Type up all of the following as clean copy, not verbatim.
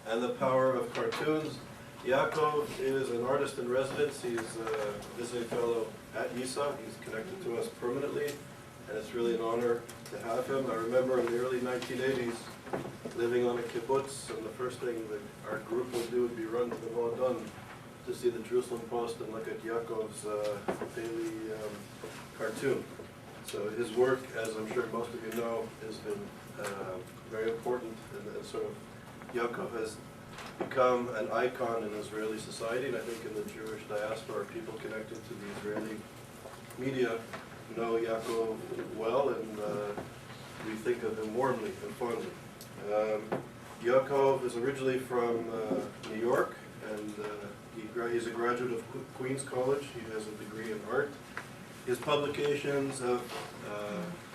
and the power of cartoons. Yaakov is an artist in residence. He's a visiting fellow at YIISA. He's connected to us permanently, and it's really an honor to have him. I remember in the early 1980s living on a kibbutz, and the first thing that our group would do would be run to the Moadon to see the Jerusalem Post and look at Yaakov's daily cartoon. So his work, as I'm sure most of you know, has been very important, and sort of Yaakov has become an icon in Israeli society, and I think in the Jewish diaspora, people connected to the Israeli media know Yaakov well, and we think of him warmly and fondly. Yaakov is originally from New York, and he's a graduate of Queens College. He has a degree in art. His publications have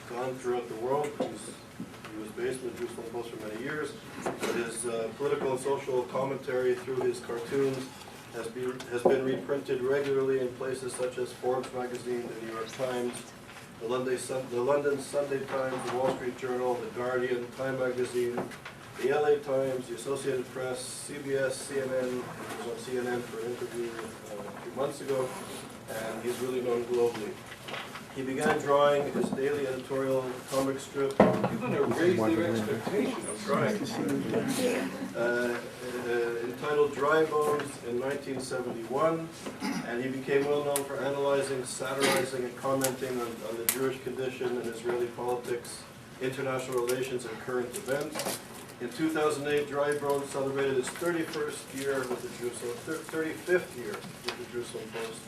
gone throughout the world. He was based in the Jerusalem Post for many years, but his political and social commentary through his cartoons has been reprinted regularly in places such as Forbes magazine, the New York Times, the London Sunday Times, the Wall Street Journal, the Guardian, Time magazine, the LA Times, the Associated Press, CBS, CNN. He was on CNN for an interview a few months ago, and he's really known globally. He began drawing his daily editorial comic strip. You're going to raise their expectations. I'm trying. Entitled Dry Bones in 1971, and he became well known for analyzing, satirizing, and commenting on the Jewish condition and Israeli politics, international relations, and current events. In 2008, Dry Bones celebrated its 31st year with the Jerusalem, 35th year with the Jerusalem Post.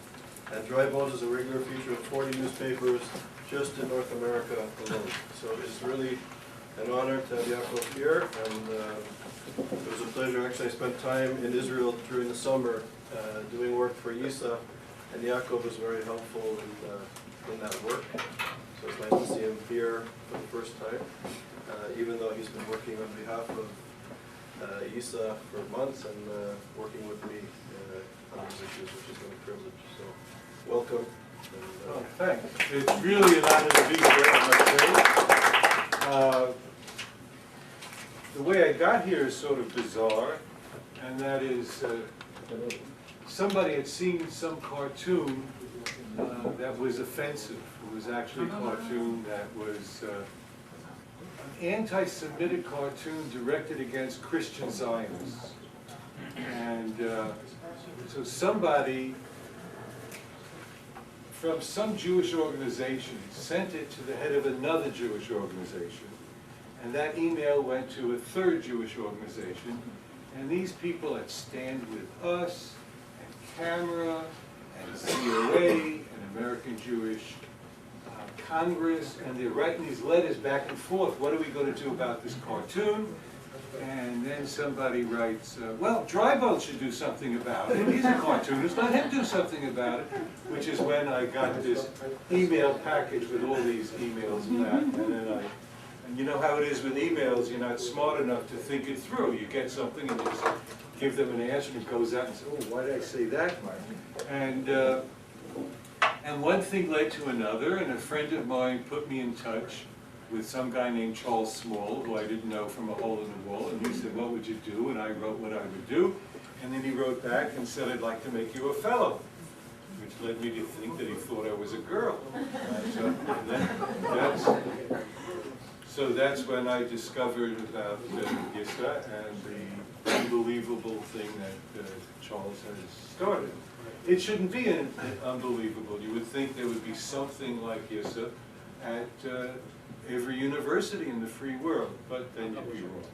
And Dry Bones is a regular feature of 40 newspapers just in North America alone. So it's really an honor to have Yaakov here, and it was a pleasure. Actually, I spent time in Israel during the summer doing work for YIISA, and Yaakov was very helpful in that work. So it's nice to see him here for the first time, even though he's been working on behalf of YIISA for months and working with me on these issues, which has been a privilege. So welcome. And, thanks. It's really an honor to be here, I must say. The way I got here is sort of bizarre, and that is somebody had seen some cartoon that was offensive. It was actually a cartoon that was an anti-Semitic cartoon directed against Christian Zionists. And so somebody from some Jewish organization sent it to the head of another Jewish organization, and that email went to a third Jewish organization, and these people at Stand With Us, and Camera, and COA, and American Jewish Congress, and they're writing these letters back and forth. What are we going to do about this cartoon? And then somebody writes, well, Dry Bones should do something about it. He's a cartoonist, let him do something about it. Which is when I got this email package with all these emails back. And then and you know how it is with emails, you're not smart enough to think it through. You get something and you just give them an answer, and it goes out and says, oh, why did I say that? And one thing led to another, and a friend of mine put me in touch with some guy named Charles Small, who I didn't know from a hole in the wall, and he said, what would you do? And I wrote what I would do, and then he wrote back and said, I'd like to make you a fellow, which led me to think that he thought I was a girl. So that's when I discovered about YIISA and the unbelievable thing that Charles has started. It shouldn't be unbelievable. You would think there would be something like YIISA at every university in the free world, but then you'd be wrong.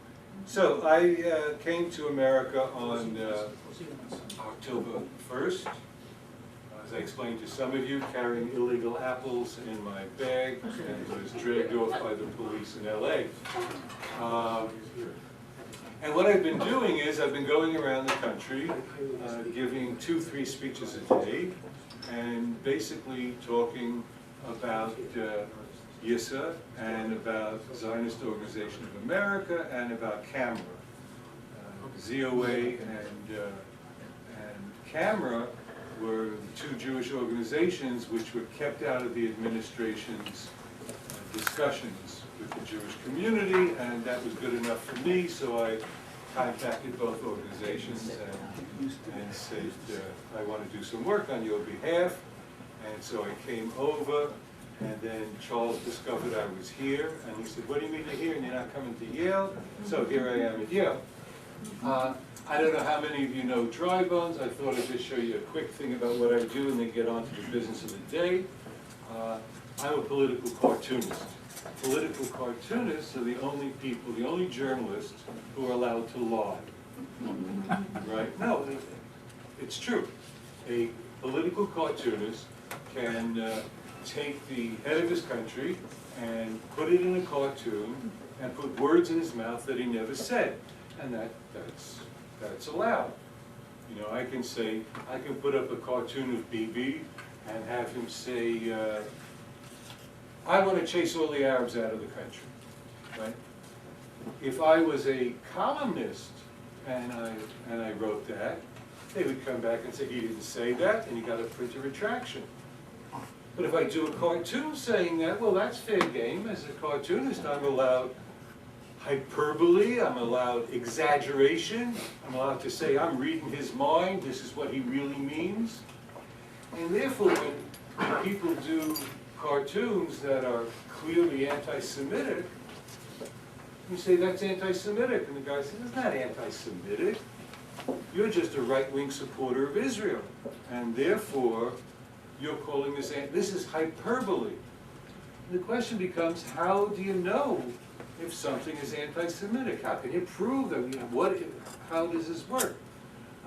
So I came to America on October 1st. As I explained to some of you, carrying illegal apples in my bag, and was dragged off by the police in LA. And what I've been doing is I've been going around the country giving 2-3 speeches a day, and basically talking about YIISA, and about Zionist Organization of America, and about Camera. ZOA and Camera were the two Jewish organizations which were kept out of the administration's discussions with the Jewish community, and that was good enough for me, so I contacted both organizations and said, I want to do some work on your behalf. And so I came over, and then Charles discovered I was here, and he said, what do you mean you're here and you're not coming to Yale? So here I am at Yale. I don't know how many of you know Dry Bones. I thought I'd just show you a quick thing about what I do and then get on to the business of the day. I'm a political cartoonist. Political cartoonists are the only people, the only journalists who are allowed to lie. Right? No, it's true. A political cartoonist can take the head of his country and put it in a cartoon and put words in his mouth that he never said. And that's allowed. You know, I can put up a cartoon of BB and have him say, I want to chase all the Arabs out of the country, right? If I was a columnist and I wrote that, they would come back and say, he didn't say that, and you got to print a retraction. But if I do a cartoon saying that, well, that's fair game. As a cartoonist, I'm allowed hyperbole, I'm allowed exaggeration, I'm allowed to say, I'm reading his mind, this is what he really means. And therefore, when people do cartoons that are clearly anti-Semitic, you say, that's anti-Semitic. And the guy says, it's not anti-Semitic. You're just a right-wing supporter of Israel. And therefore, you're calling this, this is hyperbole. And the question becomes, how do you know if something is anti-Semitic? How can you prove that? You know, how does this work?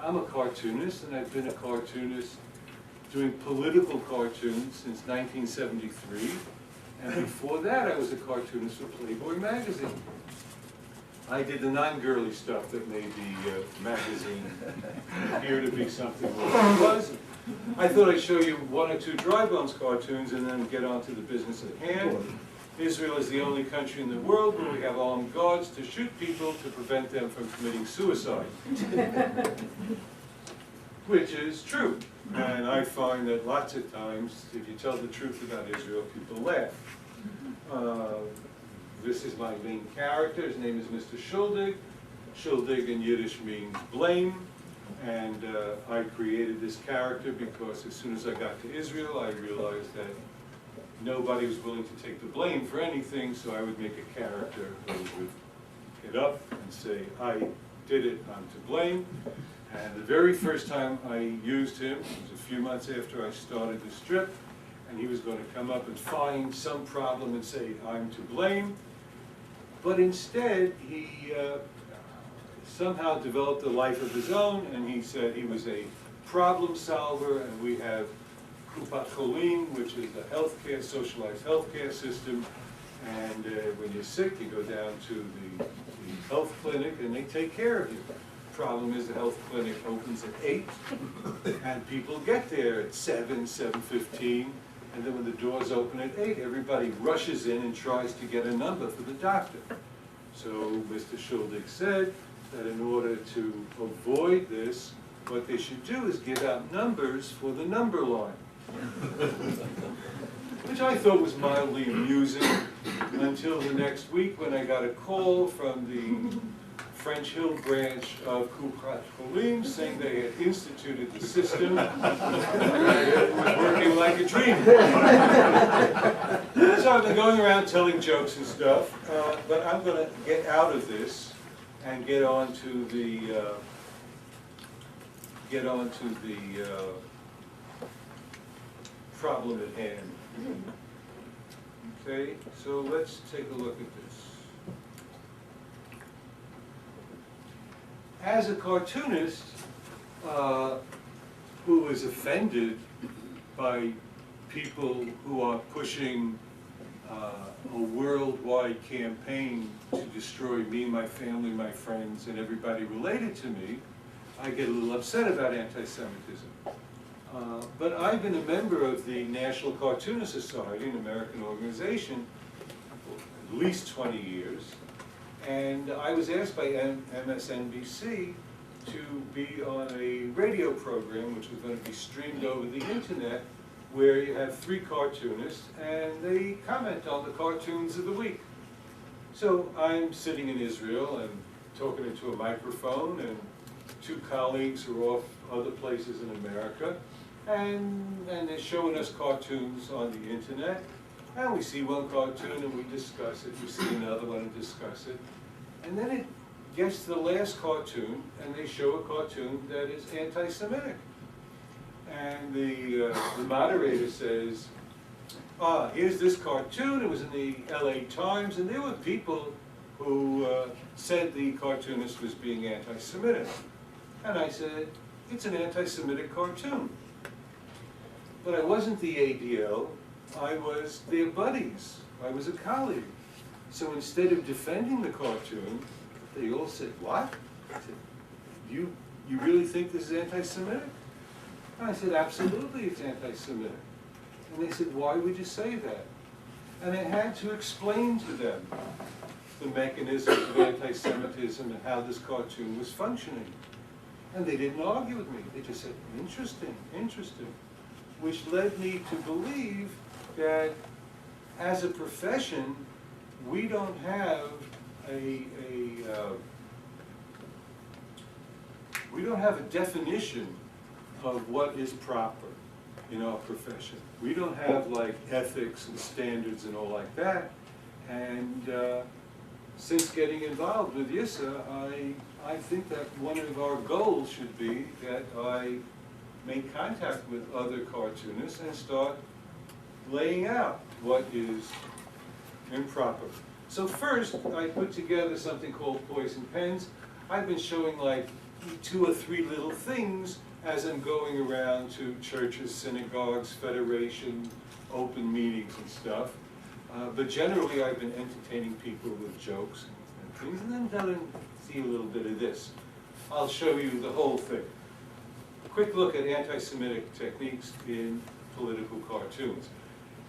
I'm a cartoonist, and I've been a cartoonist doing political cartoons since 1973. And before that, I was a cartoonist for Playboy magazine. I did the non-girly stuff that made the magazine appear to be something more it wasn't. I thought I'd show you one or two Dry Bones cartoons and then get on to the business at hand. Israel is the only country in the world where we have armed guards to shoot people to prevent them from committing suicide. Which is true. And I find that lots of times, if you tell the truth about Israel, people laugh. This is my main character. His name is Mr. Schuldig. Schuldig in Yiddish means blame. And I created this character because as soon as I got to Israel, I realized that nobody was willing to take the blame for anything, so I would make a character who would get up and say, I did it, I'm to blame. And the very first time I used him was a few months after I started the strip, and he was going to come up and find some problem and say, I'm to blame. But instead, he somehow developed a life of his own, and he said he was a problem solver, and we have Kupat Cholim, which is a healthcare, socialized healthcare system, and when you're sick, you go down to the health clinic, and they take care of you. The problem is the health clinic opens at 8, and people get there at 7, 7:15, and then when the doors open at 8, everybody rushes in and tries to get a number for the doctor. So Mr. Schuldig said that in order to avoid this, what they should do is give out numbers for the number line. Which I thought was mildly amusing until the next week when I got a call from the French Hill branch of Kupat Cholim saying they had instituted the system and it was working like a dream. So I've been going around telling jokes and stuff, but I'm going to get out of this and get on to the problem at hand. Okay, so let's take a look at this. As a cartoonist who is offended by people who are pushing a worldwide campaign to destroy me, my family, my friends, and everybody related to me, I get a little upset about anti-Semitism. But I've been a member of the National Cartoonist Society, an American organization, for at least 20 years. And I was asked by MSNBC to be on a radio program which was going to be streamed over the internet, where you have 3 cartoonists and they comment on the cartoons of the week. So I'm sitting in Israel and talking into a microphone, and two colleagues are off other places in America, and they're showing us cartoons on the internet, and we see one cartoon and we discuss it, we see another one and discuss it, and then it gets to the last cartoon, and they show a cartoon that is anti-Semitic. And the moderator says, here's this cartoon, it was in the LA Times, and there were people who said the cartoonist was being anti-Semitic. And I said, it's an anti-Semitic cartoon. But I wasn't the ADL, I was their buddies. I was a colleague. So instead of defending the cartoon, they all said, what? I said, you really think this is anti-Semitic? And I said, absolutely it's anti-Semitic. And they said, why would you say that? And I had to explain to them the mechanism of anti-Semitism and how this cartoon was functioning. And they didn't argue with me. They just said, interesting, interesting. Which led me to believe that as a profession, we don't have a definition of what is proper in our profession. We don't have like ethics and standards and all like that. And since getting involved with YIISA, I think that one of our goals should be that I make contact with other cartoonists and start laying out what is improper. So first, I put together something called Poison Pens. I've been showing like 2 or 3 little things as I'm going around to churches, synagogues, federation, open meetings and stuff. But generally I've been entertaining people with jokes and things, and then down and see a little bit of this. I'll show you the whole thing. A quick look at anti-Semitic techniques in political cartoons.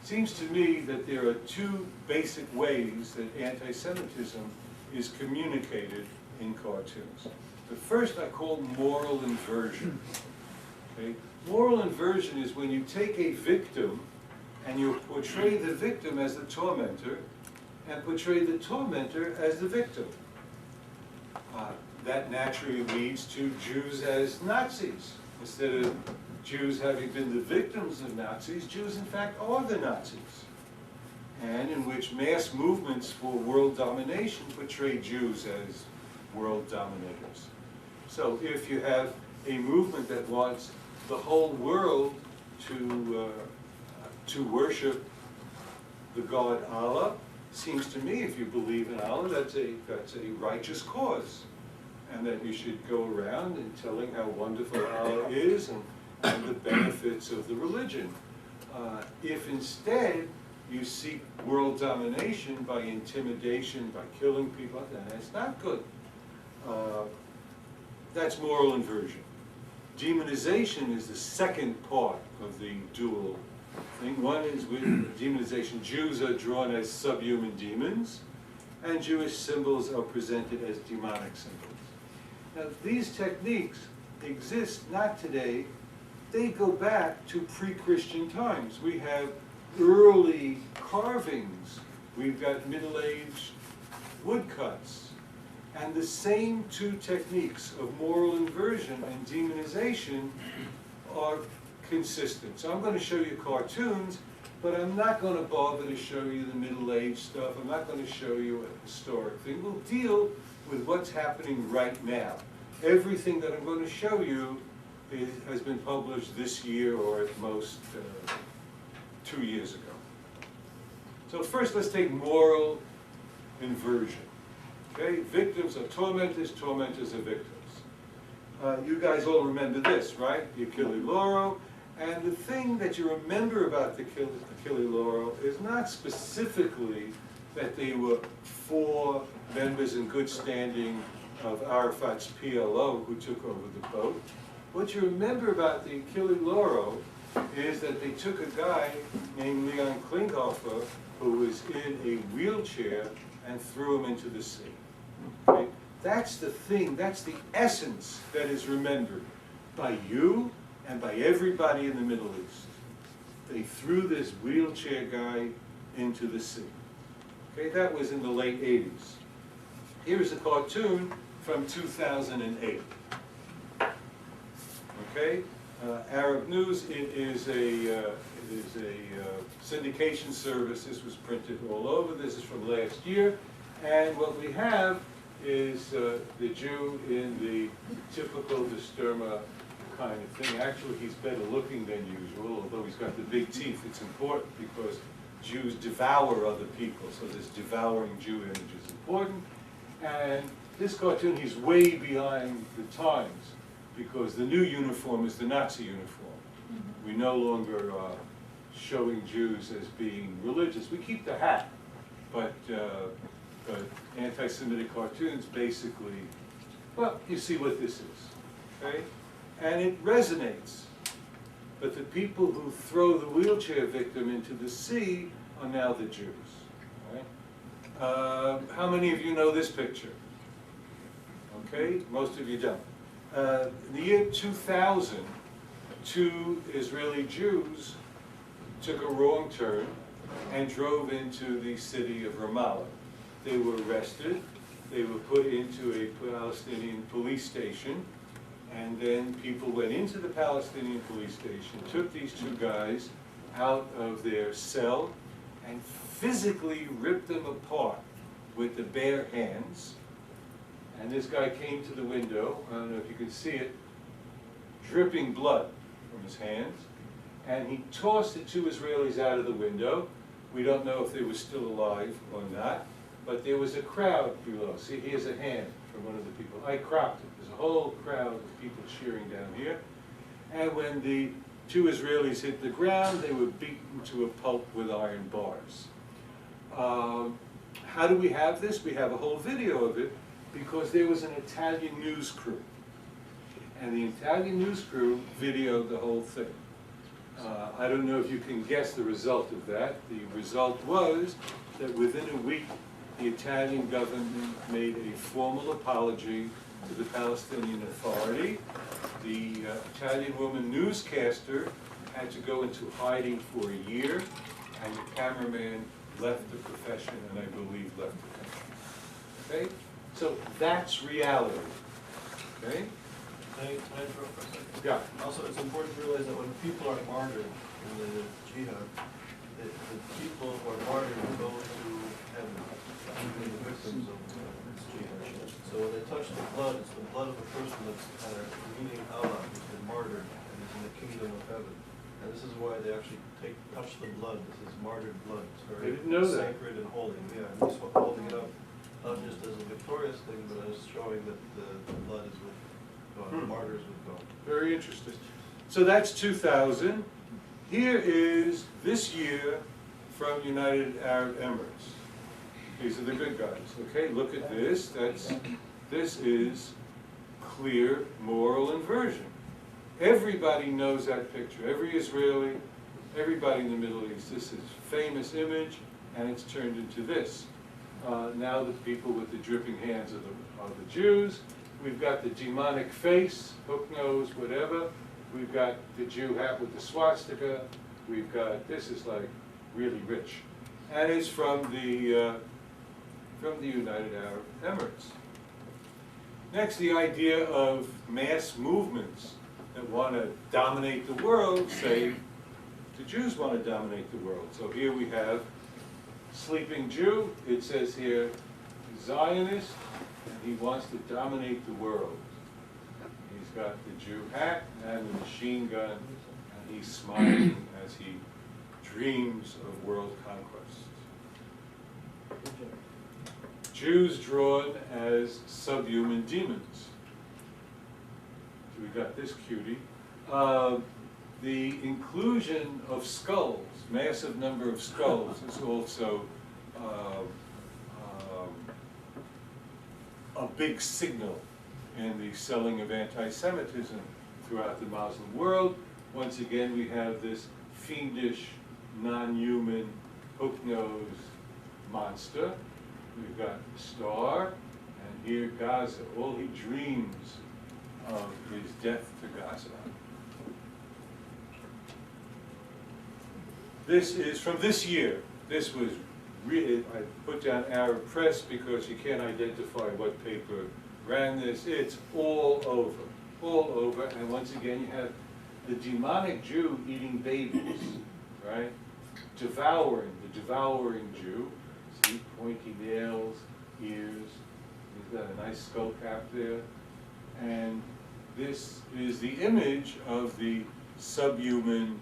It seems to me that there are 2 basic ways that anti-Semitism is communicated in cartoons. The first I call moral inversion. Okay? Moral inversion is when you take a victim and you portray the victim as the tormentor and portray the tormentor as the victim. That naturally leads to Jews as Nazis. Instead of Jews having been the victims of Nazis, Jews in fact are the Nazis. And in which mass movements for world domination portray Jews as world dominators. So if you have a movement that wants the whole world to worship the God Allah, seems to me, if you believe in Allah, that's a righteous cause. And that you should go around and telling how wonderful Allah is and the benefits of the religion. If instead you seek world domination by intimidation, by killing people, then it's not good. That's moral inversion. Demonization is the second part of the dual thing. One is with demonization, Jews are drawn as subhuman demons, and Jewish symbols are presented as demonic symbols. Now, these techniques exist not today, they go back to pre-Christian times. We have early carvings, we've got middle-aged woodcuts, and the same 2 techniques of moral inversion and demonization are consistent. So I'm going to show you cartoons, but I'm not going to bother to show you the middle-aged stuff. I'm not going to show you a historic thing. We'll deal with what's happening right now. Everything that I'm going to show you has been published this year or at most 2 years ago. So first let's take moral inversion. Okay, victims are tormentors, tormentors are victims. You guys all remember this, right? The Achille Lauro. And the thing that you remember about the Achille Lauro is not specifically that they were 4 members in good standing of Arafat's PLO who took over the boat. What you remember about the Achille Lauro is that they took a guy named Leon Klinghoffer who was in a wheelchair and threw him into the sea. Okay? That's the thing, that's the essence that is remembered by you and by everybody in the Middle East. They threw this wheelchair guy into the sea. Okay, that was in the late 80s. Here's a cartoon from 2008. Okay, Arab News, it is a syndication service. This was printed all over. This is from last year. And what we have is the Jew in the typical Disturma kind of thing. Actually, he's better looking than usual, although he's got the big teeth. It's important because Jews devour other people, so this devouring Jew image is important. And this cartoon, he's way behind the times, because the new uniform is the Nazi uniform. We no longer are showing Jews as being religious. We keep the hat, but anti-Semitic cartoons basically, well, you see what this is, okay? And it resonates. But the people who throw the wheelchair victim into the sea are now the Jews, right? How many of you know this picture? Okay, most of you don't. In the year 2000, 2 Israeli Jews took a wrong turn and drove into the city of Ramallah. They were arrested, they were put into a Palestinian police station, and then people went into the Palestinian police station, took these 2 guys out of their cell, and physically ripped them apart with the bare hands. And this guy came to the window, I don't know if you can see it, dripping blood from his hands, and he tossed the 2 Israelis out of the window. We don't know if they were still alive or not, but there was a crowd below. See, here's a hand from one of the people. I cropped it. There's a whole crowd of people cheering down here. And when the 2 Israelis hit the ground, they were beaten to a pulp with iron bars. How do we have this? We have a whole video of it, because there was an Italian news crew. And the Italian news crew videoed the whole thing. I don't know if you can guess the result of that. The result was that within a week, the Italian government made a formal apology to the Palestinian Authority. The Italian woman newscaster had to go into hiding for a year, and the cameraman left the profession, and I believe left the country. Okay? So that's reality. Okay? Can I interrupt for a second? Yeah. Also, it's important to realize that when people are martyred in the jihad, the people who are martyred go to heaven, even the victims of this jihad. So when they touch the blood, it's the blood of a person that's meeting Allah, who's been martyred, and is in the kingdom of heaven. And this is why they actually touch the blood. This is martyred blood. It's very sacred and holy. Yeah, and he's holding it up, not just as a victorious thing, but as showing that the blood is with God, the martyrs with God. Very interesting. So that's 2000. Here is this year from United Arab Emirates. These are the good guys. Okay, look at this. This is clear moral inversion. Everybody knows that picture. Every Israeli, everybody in the Middle East. This is a famous image, and it's turned into this. Now the people with the dripping hands are the Jews. We've got the demonic face, hook nose, whatever. We've got the Jew hat with the swastika. We've got, this is like really rich. And it's from the United Arab Emirates. Next, the idea of mass movements that want to dominate the world, say the Jews want to dominate the world. So here we have sleeping Jew. It says here Zionist, and he wants to dominate the world. He's got the Jew hat and the machine gun, and he's smiling as he dreams of world conquest. Jews drawn as subhuman demons. So we got this cutie. The inclusion of skulls, massive number of skulls, is also a big signal in the selling of anti-Semitism throughout the Muslim world. Once again, we have this fiendish, non-human, hook-nosed monster. We've got the star, and here Gaza. All he dreams of is death to Gaza. This is from this year. This was really, I put down Arab Press because you can't identify what paper ran this. It's all over, all over. And once again, you have the demonic Jew eating babies, right? Devouring, the devouring Jew. See, pointy nails, ears. He's got a nice skull cap there. And this is the image of the subhuman,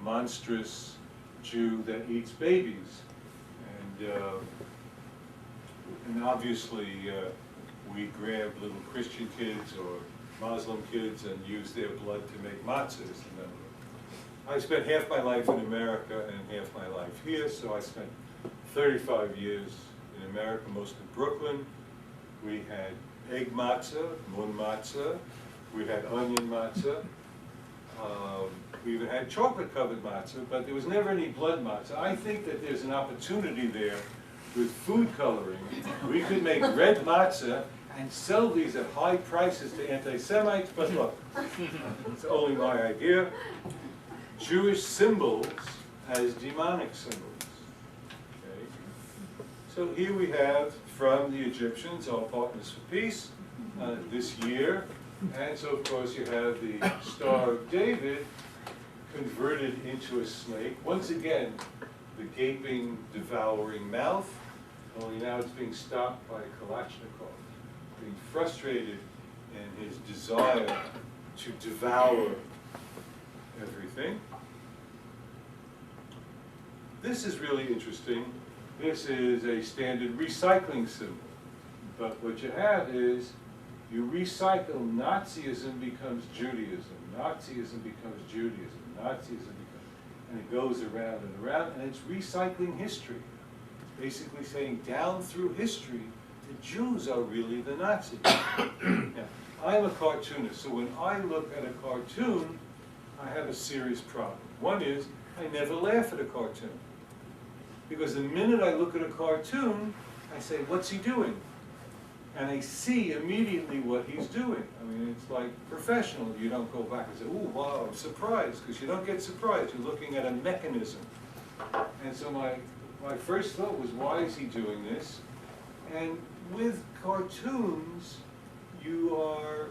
monstrous Jew that eats babies. And obviously, we grab little Christian kids or Muslim kids and use their blood to make matzahs. I spent half my life in America and half my life here, so I spent 35 years in America, most in Brooklyn. We had egg matzah, mun matzah, we had onion matzah, we even had chocolate-covered matzah, but there was never any blood matzah. I think that there's an opportunity there with food coloring. We could make red matzah and sell these at high prices to anti-Semites, but look, it's only my idea. Jewish symbols as demonic symbols. Okay. So here we have from the Egyptians, Our Partners for Peace, this year. And so of course you have the Star of David converted into a snake. Once again, the gaping, devouring mouth, only now it's being stopped by Kalashnikov, being frustrated in his desire to devour everything. This is really interesting. This is a standard recycling symbol. But what you have is, you recycle, Nazism becomes Judaism, Nazism becomes Judaism, Nazism becomes, and it goes around and around, and it's recycling history. It's basically saying down through history, the Jews are really the Nazis. Now, I'm a cartoonist, so when I look at a cartoon, I have a serious problem. One is, I never laugh at a cartoon. Because the minute I look at a cartoon, I say, what's he doing? And I see immediately what he's doing. I mean, it's like professional. You don't go back and say, oh, wow, I'm surprised, because you don't get surprised. You're looking at a mechanism. And so my first thought was, why is he doing this? And with cartoons, you are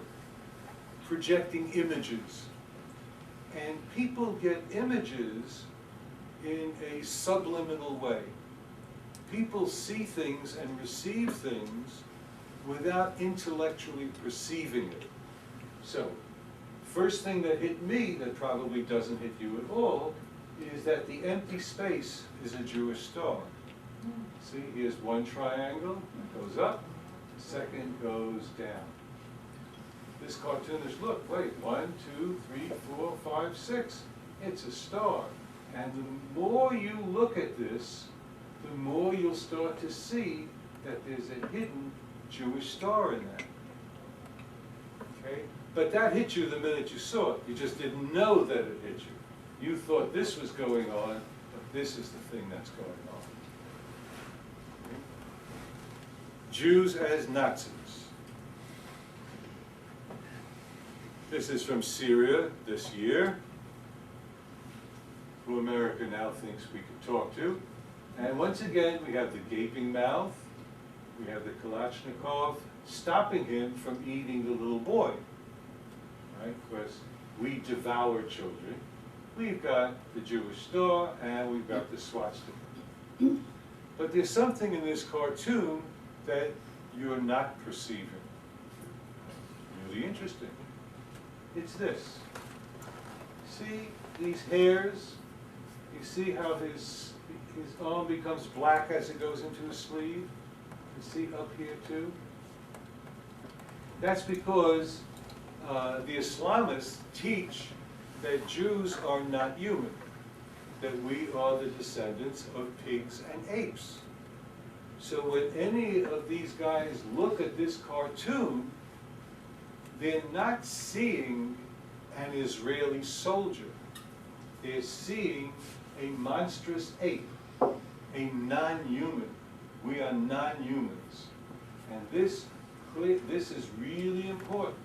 projecting images. And people get images in a subliminal way. People see things and receive things without intellectually perceiving it. So, first thing that hit me that probably doesn't hit you at all is that the empty space is a Jewish star. See, here's one triangle, it goes up, the second goes down. This cartoonist, look, wait, 1, 2, 3, 4, 5, 6. It's a star. And the more you look at this, the more you'll start to see that there's a hidden Jewish star in that. Okay? But that hit you the minute you saw it. You just didn't know that it hit you. You thought this was going on, but this is the thing that's going on. Okay? Jews as Nazis. This is from Syria this year, who America now thinks we can talk to. And once again, we have the gaping mouth, we have the Kalashnikov stopping him from eating the little boy, right? Because we devour children. We've got the Jewish star and we've got the swastika. But there's something in this cartoon that you're not perceiving. Really interesting. It's this. See these hairs? You see how his arm becomes black as it goes into his sleeve? You see up here too? That's because the Islamists teach that Jews are not human, that we are the descendants of pigs and apes. So when any of these guys look at this cartoon, they're not seeing an Israeli soldier. They're seeing a monstrous ape, a non-human. We are non-humans. And this is really important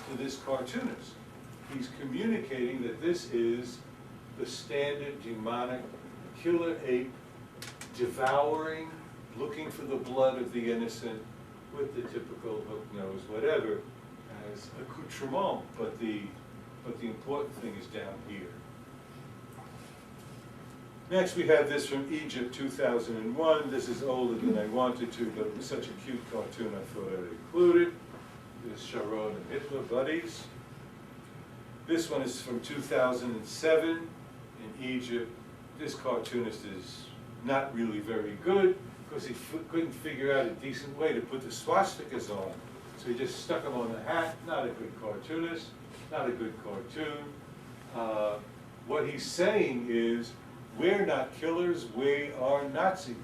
to this cartoonist. He's communicating that this is the standard demonic killer ape, devouring, looking for the blood of the innocent, with the typical hook nose, whatever, as accoutrement, but the important thing is down here. Next we have this from Egypt, 2001. This is older than I wanted to, but it was such a cute cartoon I thought I'd include it. This is Sharon and Hitler buddies. This one is from 2007 in Egypt. This cartoonist is not really very good because he couldn't figure out a decent way to put the swastikas on. So he just stuck them on the hat. Not a good cartoonist, not a good cartoon. What he's saying is, we're not killers, we are Nazis.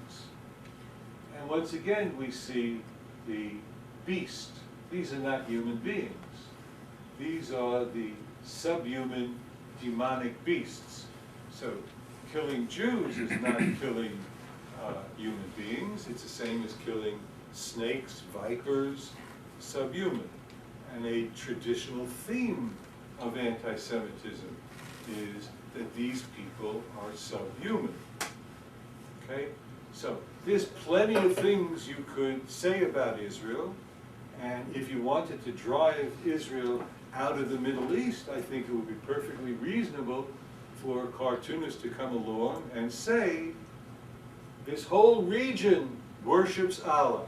And once again we see the beast. These are not human beings. These are the subhuman demonic beasts. So killing Jews is not killing human beings. It's the same as killing snakes, vipers, subhuman. And a traditional theme of anti-Semitism is that these people are subhuman. Okay? So there's plenty of things you could say about Israel, and if you wanted to drive Israel out of the Middle East, I think it would be perfectly reasonable for a cartoonist to come along and say, this whole region worships Allah,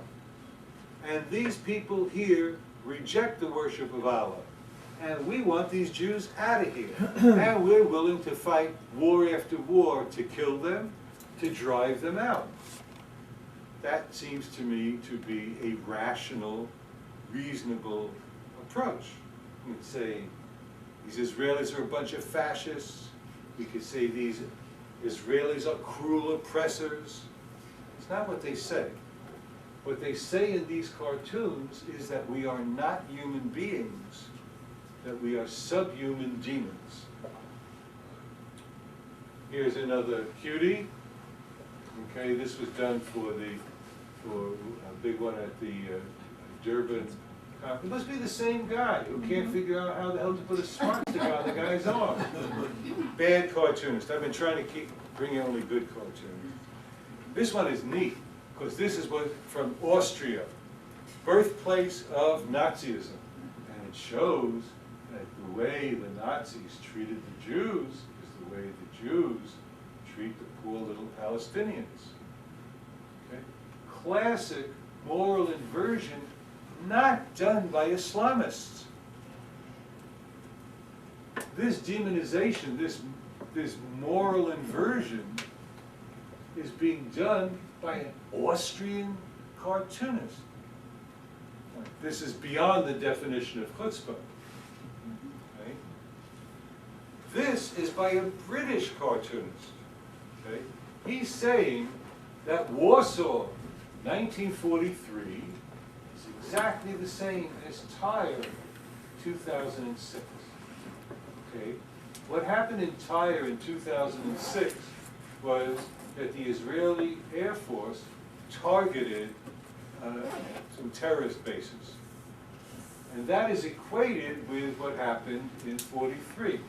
and these people here reject the worship of Allah, and we want these Jews out of here, and we're willing to fight war after war to kill them, to drive them out. That seems to me to be a rational, reasonable approach. You could say these Israelis are a bunch of fascists. We could say these Israelis are cruel oppressors. It's not what they say. What they say in these cartoons is that we are not human beings, that we are subhuman demons. Here's another cutie. Okay, this was done for a big one at the Durban. It must be the same guy who can't figure out how the hell to put a swastika on the guy's arm. Bad cartoonist. I've been trying to keep bringing only good cartoons. This one is neat because this is from Austria, birthplace of Nazism, and it shows that the way the Nazis treated the Jews is the way the Jews treat the poor little Palestinians. Okay? Classic moral inversion, not done by Islamists. This demonization, this moral inversion is being done by an Austrian cartoonist. This is beyond the definition of chutzpah. Okay? This is by a British cartoonist. Okay? He's saying that Warsaw, 1943, is exactly the same as Tyre, 2006. Okay? What happened in Tyre in 2006 was that the Israeli Air Force targeted some terrorist bases. And that is equated with what happened in 43,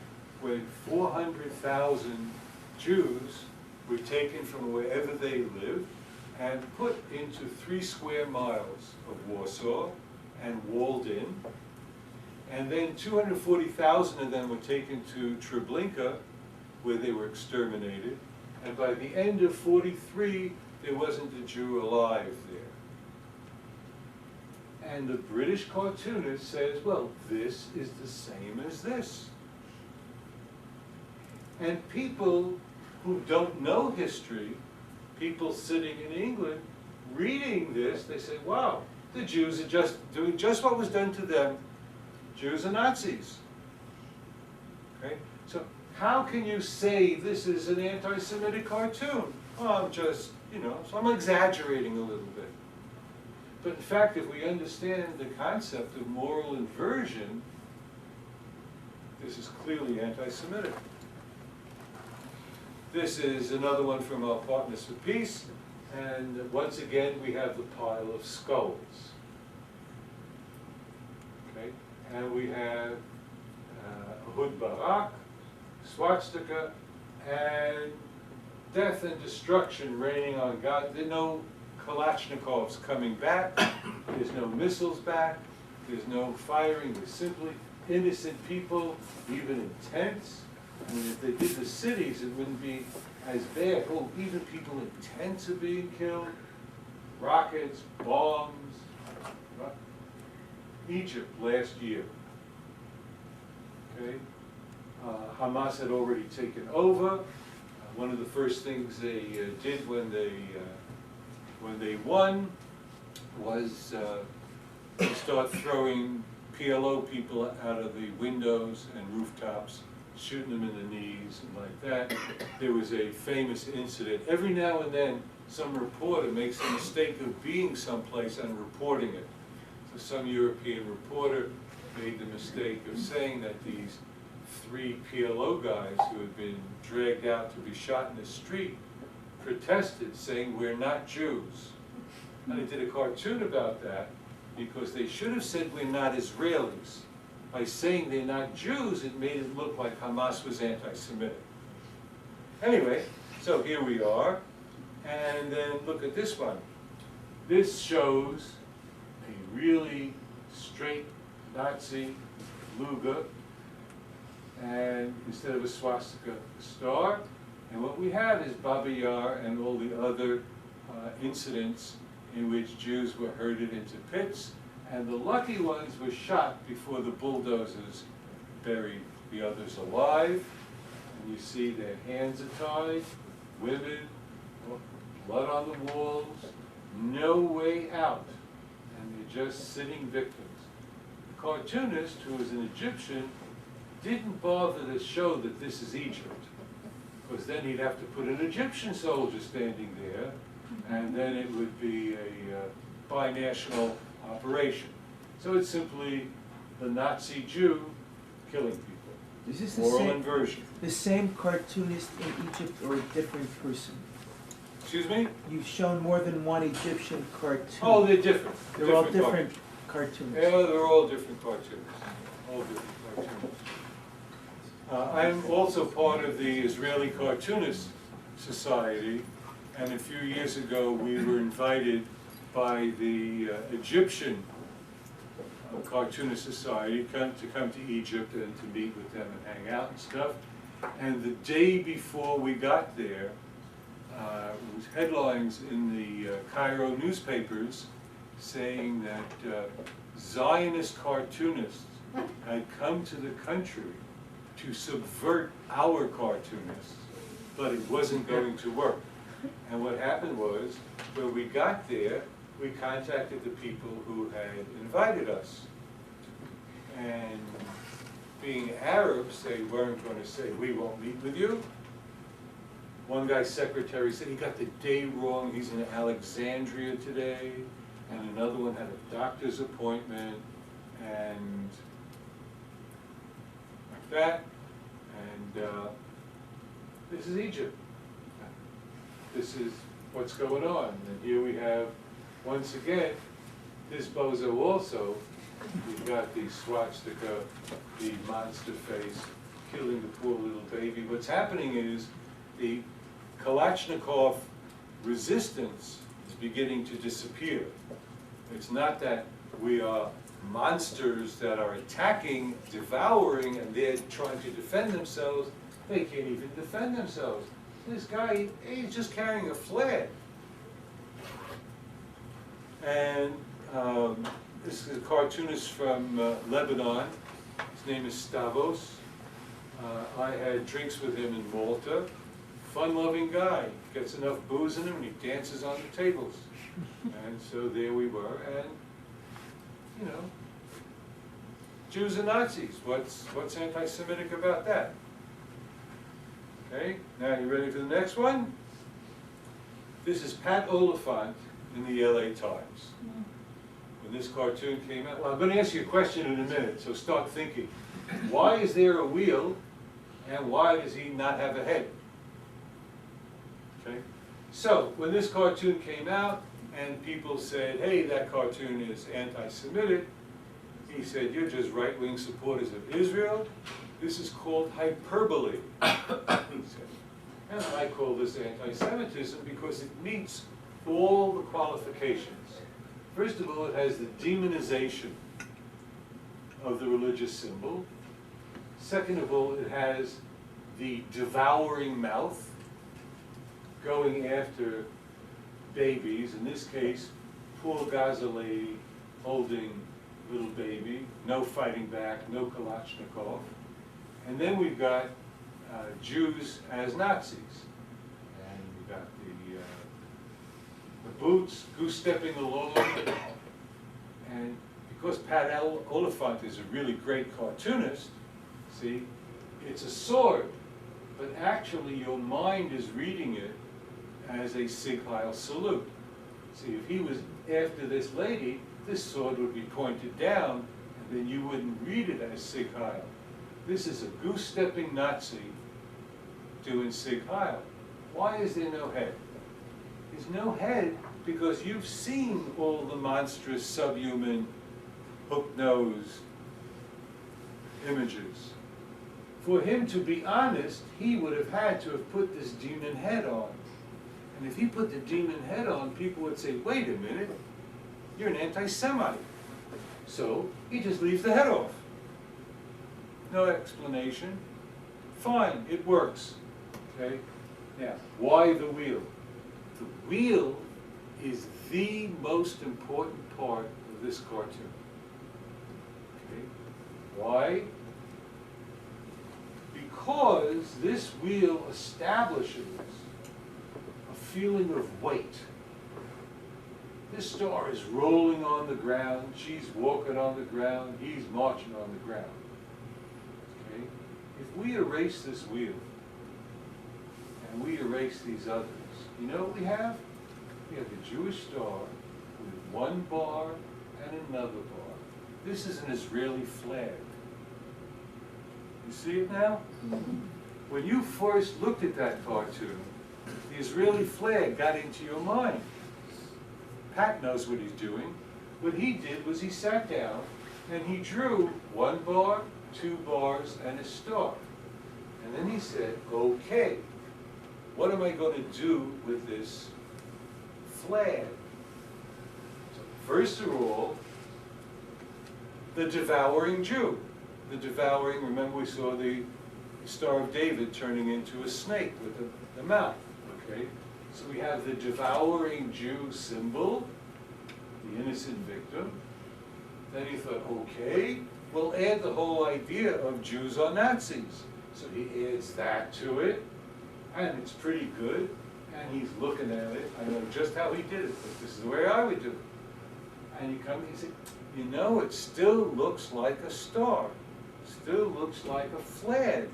when 400,000 Jews were taken from wherever they lived and put into 3 square miles of Warsaw and walled in. And then 240,000 of them were taken to Treblinka, where they were exterminated. And by the end of 43, there wasn't a Jew alive there. And the British cartoonist says, well, this is the same as this. And people who don't know history, people sitting in England, reading this, they say, wow, the Jews are just doing just what was done to them. Jews are Nazis. Okay? So how can you say this is an anti-Semitic cartoon? Oh, I'm just, so I'm exaggerating a little bit. But in fact, if we understand the concept of moral inversion, this is clearly anti-Semitic. This is another one from our Partners for Peace, and once again we have the pile of skulls. Okay, and we have Ehud Barak, swastika, and death and destruction raining on God. There's no Kalashnikovs coming back, there's no missiles back, there's no firing, there's simply innocent people, even in tents. I mean, if they did the cities, it wouldn't be as bad. Oh, even people in tents are being killed, rockets, bombs. Egypt last year, okay? Hamas had already taken over. One of the first things they did when they won was to start throwing PLO people out of the windows and rooftops, shooting them in the knees and like that. There was a famous incident. Every now and then, some reporter makes the mistake of being someplace and reporting it. So some European reporter made the mistake of saying that these 3 PLO guys who had been dragged out to be shot in the street protested, saying, "We're not Jews." And they did a cartoon about that because they should have said, "We're not Israelis." By saying they're not Jews, it made it look like Hamas was anti-Semitic. Anyway, so here we are. And then look at this one. This shows a really straight Nazi Luga, and instead of a swastika, a star. And what we have is Baba Yar and all the other incidents in which Jews were herded into pits, and the lucky ones were shot before the bulldozers buried the others alive. And you see their hands are tied, women, blood on the walls, no way out, and they're just sitting victims. The cartoonist, who was an Egyptian, didn't bother to show that this is Egypt, because then he'd have to put an Egyptian soldier standing there, and then it would be a binational operation. So it's simply the Nazi Jew killing people. Is this Moral inversion. the same cartoonist in Egypt or a different person? Excuse me? You've shown more than one Egyptian cartoon. Oh, they're different. They're all different cartoons. Yeah, they're all different cartoons. All different cartoons. I'm also part of the Israeli Cartoonist Society, and a few years ago we were invited by the Egyptian Cartoonist Society to come to Egypt and to meet with them and hang out and stuff. And the day before we got there, it was headlines in the Cairo newspapers saying that Zionist cartoonists had come to the country to subvert our cartoonists, but it wasn't going to work. And what happened was, when we got there, we contacted the people who had invited us. And being Arabs, they weren't going to say, "We won't meet with you." One guy's secretary said he got the day wrong, he's in Alexandria today, and another one had a doctor's appointment, and like that. And this is Egypt. This is what's going on. And here we have, once again, this bozo also. We've got the swastika, the monster face, killing the poor little baby. What's happening is the Kalashnikov resistance is beginning to disappear. It's not that we are monsters that are attacking, devouring, and they're trying to defend themselves. They can't even defend themselves. This guy, he's just carrying a flag. And this is a cartoonist from Lebanon. His name is Stavos. I had drinks with him in Malta. Fun-loving guy. Gets enough booze in him and he dances on the tables. And so there we were. And, you know, Jews and Nazis. What's anti-Semitic about that? Okay, now you ready for the next one? This is Pat Oliphant in the LA Times. When this cartoon came out, well, I'm going to ask you a question in a minute, so start thinking. Why is there a wheel, and why does he not have a head? Okay, so when this cartoon came out, and people said, "Hey, that cartoon is anti-Semitic," he said, "You're just right-wing supporters of Israel. This is called hyperbole," he said. And I call this anti-Semitism because it meets all the qualifications. First of all, it has the demonization of the religious symbol. Second of all, it has the devouring mouth, going after babies, in this case, poor Gaza lady holding little baby, no fighting back, no Kalashnikov. And then we've got Jews as Nazis. And we've got the boots, goose-stepping along. And because Pat Oliphant is a really great cartoonist, see, it's a sword, but actually your mind is reading it as a Sig Heil salute. See, if he was after this lady, this sword would be pointed down, and then you wouldn't read it as Sig Heil. This is a goose-stepping Nazi doing Sig Heil. Why is there no head? There's no head because you've seen all the monstrous, subhuman, hook-nosed images. For him to be honest, he would have had to have put this demon head on. And if he put the demon head on, people would say, wait a minute, you're an anti-Semite. So he just leaves the head off. No explanation. Fine, it works. Okay? Now, why the wheel? The wheel is the most important part of this cartoon. Okay? Why? Because this wheel establishes a feeling of weight. This star is rolling on the ground, she's walking on the ground, he's marching on the ground. Okay? If we erase this wheel, and we erase these others, you know what we have? We have the Jewish star with one bar and another bar. This is an Israeli flag. You see it now? When you first looked at that cartoon, the Israeli flag got into your mind. Pat knows what he's doing. What he did was he sat down and he drew one bar, two bars, and a star. And then he said, okay, what am I going to do with this flag? So first of all, the devouring Jew. The devouring, remember we saw the Star of David turning into a snake with the mouth, okay? So we have the devouring Jew symbol, the innocent victim. Then he thought, okay, we'll add the whole idea of Jews are Nazis. So he adds that to it, and it's pretty good, and he's looking at it. I know just how he did it, but this is the way I would do it. And he comes and he said, you know, it still looks like a star. Still looks like a flag.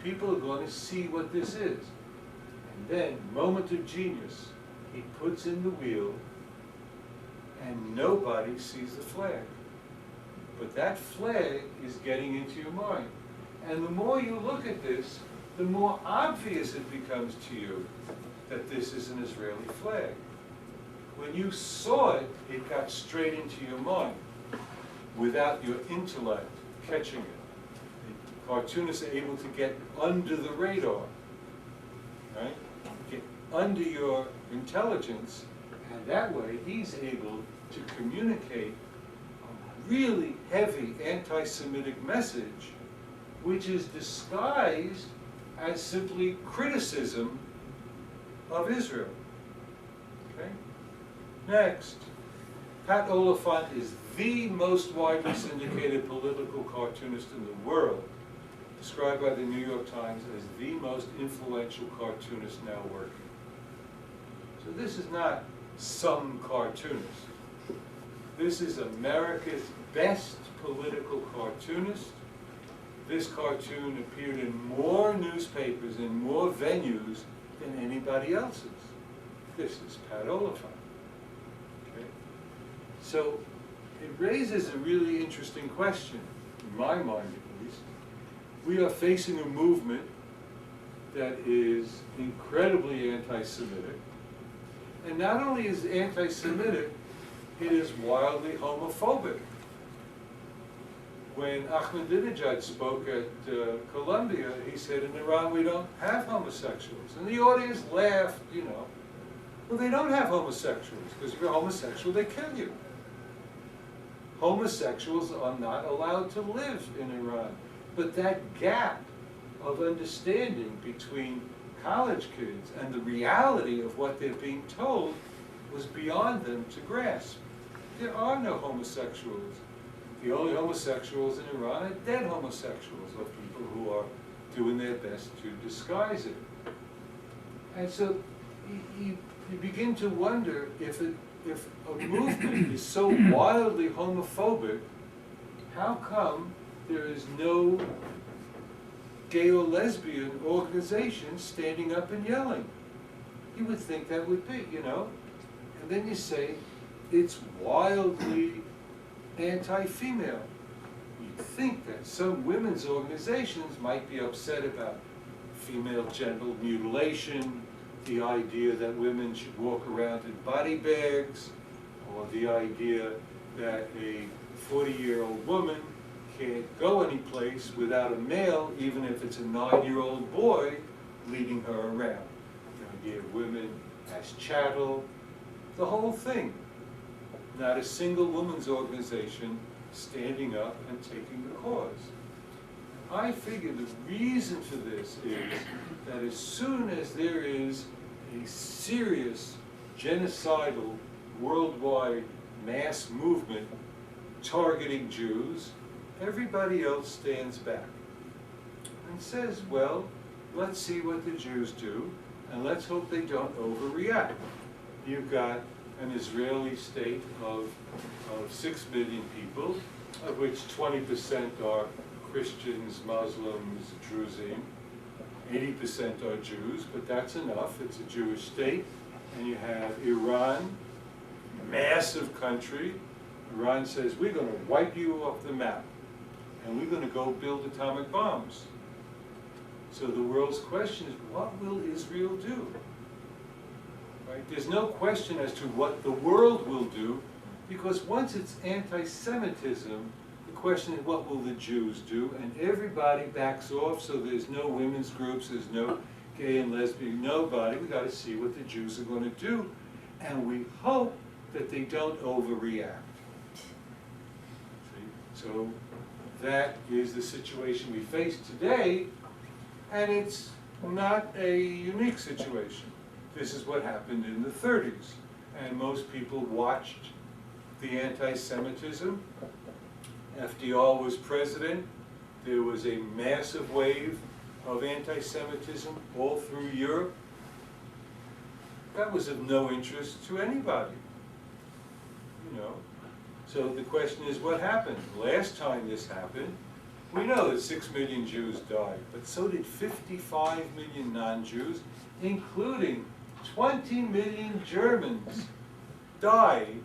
People are going to see what this is. And then, moment of genius, he puts in the wheel and nobody sees the flag. But that flag is getting into your mind. And the more you look at this, the more obvious it becomes to you that this is an Israeli flag. When you saw it, it got straight into your mind without your intellect catching it. The cartoonists are able to get under the radar, right? Get under your intelligence, and that way he's able to communicate a really heavy anti-Semitic message, which is disguised as simply criticism of Israel. Okay? Next, Pat Oliphant is the most widely syndicated political cartoonist in the world, described by the New York Times as the most influential cartoonist now working. So this is not some cartoonist. This is America's best political cartoonist. This cartoon appeared in more newspapers and more venues than anybody else's. This is Pat Oliphant. Okay? So it raises a really interesting question, in my mind at least. We are facing a movement that is incredibly anti-Semitic. And not only is it anti-Semitic, it is wildly homophobic. When Ahmadinejad spoke at Columbia, he said, in Iran we don't have homosexuals. And the audience laughed, you know. Well, they don't have homosexuals, because if you're homosexual, they kill you. Homosexuals are not allowed to live in Iran. But that gap of understanding between college kids and the reality of what they're being told was beyond them to grasp. There are no homosexuals. The only homosexuals in Iran are dead homosexuals, or people who are doing their best to disguise it. And so you begin to wonder if a movement is so wildly homophobic, how come there is no gay or lesbian organization standing up and yelling? You would think that would be, you know? And then you say, it's wildly anti-female. You'd think that some women's organizations might be upset about female genital mutilation, the idea that women should walk around in body bags, or the idea that a 40-year-old woman can't go anyplace without a male, even if it's a 9-year-old boy leading her around. The idea of women as chattel, the whole thing. Not a single women's organization standing up and taking the cause. I figure the reason for this is that as soon as there is a serious genocidal worldwide mass movement targeting Jews, everybody else stands back and says, well, let's see what the Jews do, and let's hope they don't overreact. You've got an Israeli state of 6 million people, of which 20% are Christians, Muslims, Druzim. 80% are Jews, but that's enough. It's a Jewish state. And you have Iran, massive country. Iran says, we're going to wipe you off the map, and we're going to go build atomic bombs. So the world's question is, what will Israel do? Right? There's no question as to what the world will do, because once it's anti-Semitism, the question is, what will the Jews do? And everybody backs off, so there's no women's groups, there's no gay and lesbian, nobody. We've got to see what the Jews are going to do. And we hope that they don't overreact. See? So that is the situation we face today, and it's not a unique situation. This is what happened in the 30s, and most people watched the anti-Semitism. FDR was president. There was a massive wave of anti-Semitism all through Europe. That was of no interest to anybody, you know. So the question is, what happened? Last time this happened, we know that 6 million Jews died, but so did 55 million non-Jews, including 20 million Germans died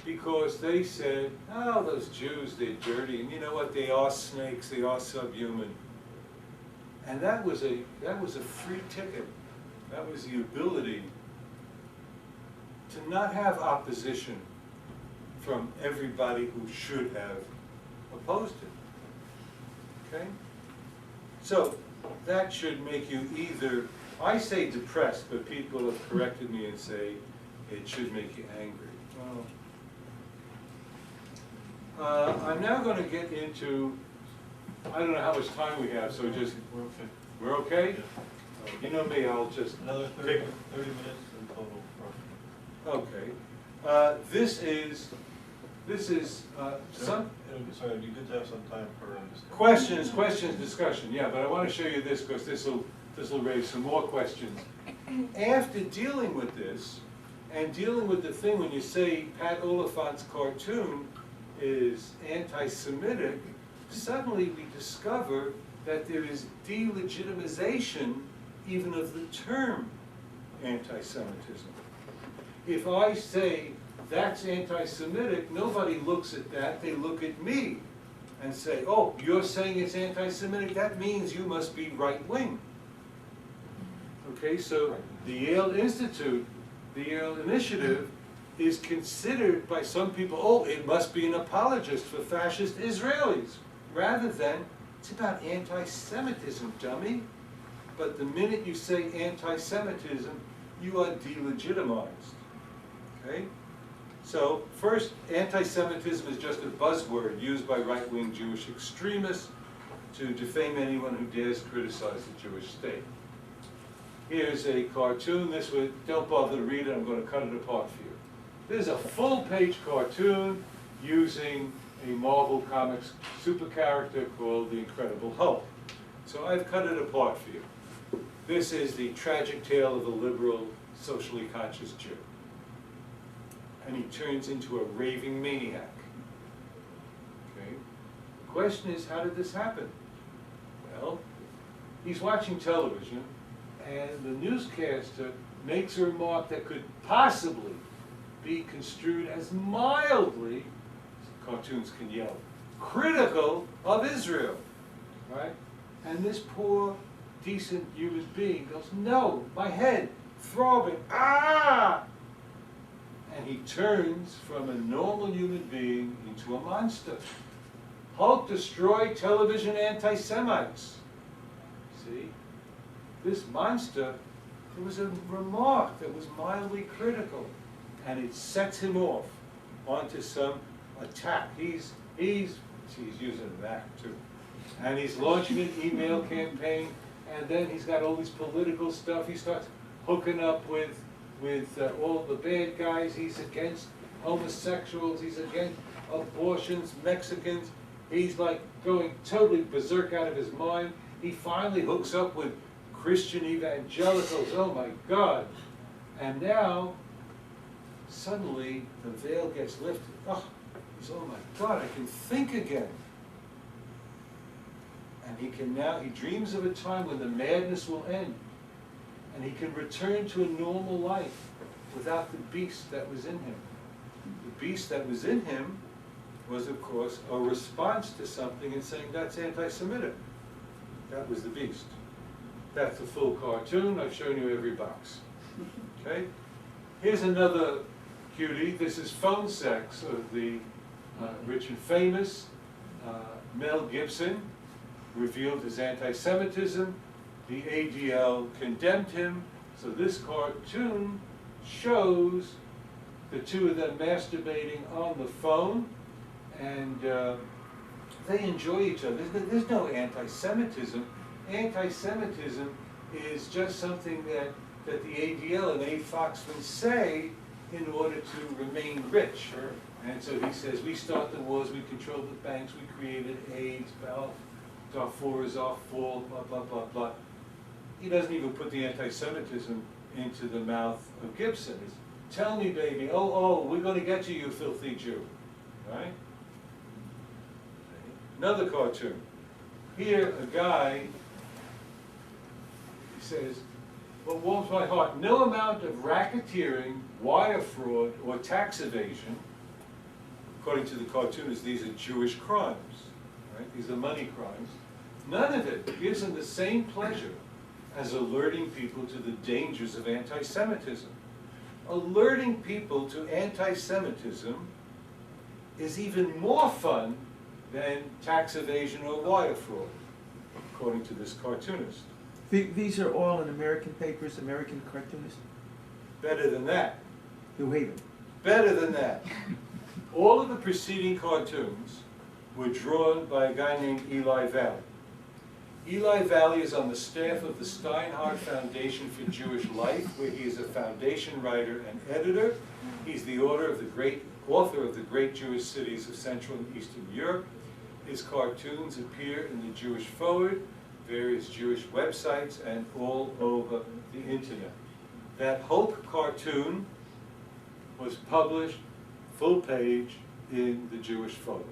because they said, oh, those Jews, they're dirty, and you know what, they are snakes, they are subhuman. And that was a free ticket. That was the ability to not have opposition from everybody who should have opposed it. Okay? So that should make you either, I say depressed, but people have corrected me and say it should make you angry. I'm now going to get into, I don't know how much time we have, so just, we're okay? You know me, I'll just Another 30 minutes in total. Okay. This is some Sorry, it'd be good to have some time for questions, discussion. Yeah, but I want to show you this because this will raise some more questions. After dealing with this and dealing with the thing when you say Pat Oliphant's cartoon is anti-Semitic, suddenly we discover that there is delegitimization even of the term anti-Semitism. If I say that's anti-Semitic, nobody looks at that, they look at me and say, oh, you're saying it's anti-Semitic, that means you must be right-wing. Okay, so the Yale Institute, the Yale Initiative, is considered by some people, oh, it must be an apologist for fascist Israelis, rather than, it's about anti-Semitism, dummy. But the minute you say anti-Semitism, you are delegitimized. Okay? So, first, anti-Semitism is just a buzzword used by right-wing Jewish extremists to defame anyone who dares criticize the Jewish state. Here's a cartoon. Don't bother to read it, I'm going to cut it apart for you. This is a full-page cartoon using a Marvel Comics super character called the Incredible Hulk. So I've cut it apart for you. This is the tragic tale of a liberal, socially conscious Jew. And he turns into a raving maniac. Okay? The question is, how did this happen? Well, he's watching television, and the newscaster makes a remark that could possibly be construed as mildly, cartoons can yell, critical of Israel, right? And this poor, decent human being goes, no, my head, throbbing, ah! And he turns from a normal human being into a monster. Hulk destroyed television anti-Semites. See? This monster, it was a remark that was mildly critical, and it sets him off onto some attack. He's using that too. And he's launching an email campaign, and then he's got all this political stuff. He starts hooking up with all the bad guys. He's against homosexuals, he's against abortions, Mexicans. He's like going totally berserk out of his mind. He finally hooks up with Christian evangelicals, oh my God. And now, suddenly, the veil gets lifted. Oh, oh my God, I can think again. And he dreams of a time when the madness will end. And he can return to a normal life without the beast that was in him. The beast that was in him was, of course, a response to something and saying, that's anti-Semitic. That was the beast. That's the full cartoon. I've shown you every box. Okay? Here's another cutie. This is Phone Sex of the rich and famous Mel Gibson, revealed his anti-Semitism. The ADL condemned him. So this cartoon shows the two of them masturbating on the phone, and they enjoy each other. There's no anti-Semitism. Anti-Semitism is just something that the ADL and Abe Foxman say in order to remain rich. Sure. And so he says, we start the wars, we control the banks, we created AIDS, Darfur is our fault, blah, blah, blah, blah. He doesn't even put the anti-Semitism into the mouth of Gibson. It's, tell me, baby, oh, we're going to get you, you filthy Jew. Right? Another cartoon. Here, a guy, he says, what warms my heart, no amount of racketeering, wire fraud, or tax evasion, according to the cartoonist, these are Jewish crimes. Right? These are money crimes. None of it gives him the same pleasure as alerting people to the dangers of anti-Semitism. Alerting people to anti-Semitism is even more fun than tax evasion or wire fraud, according to this cartoonist. These are all in American papers, American Cartoonist? Better than that. New Haven. Better than that. All of the preceding cartoons were drawn by a guy named Eli Valley. Eli Valley is on the staff of the Steinhardt Foundation for Jewish Life, where he is a foundation writer and editor. He's the author of the Great Jewish Cities of Central and Eastern Europe. His cartoons appear in the Jewish Forward, various Jewish websites, and all over the internet. That Hulk cartoon was published full page in the Jewish Forward.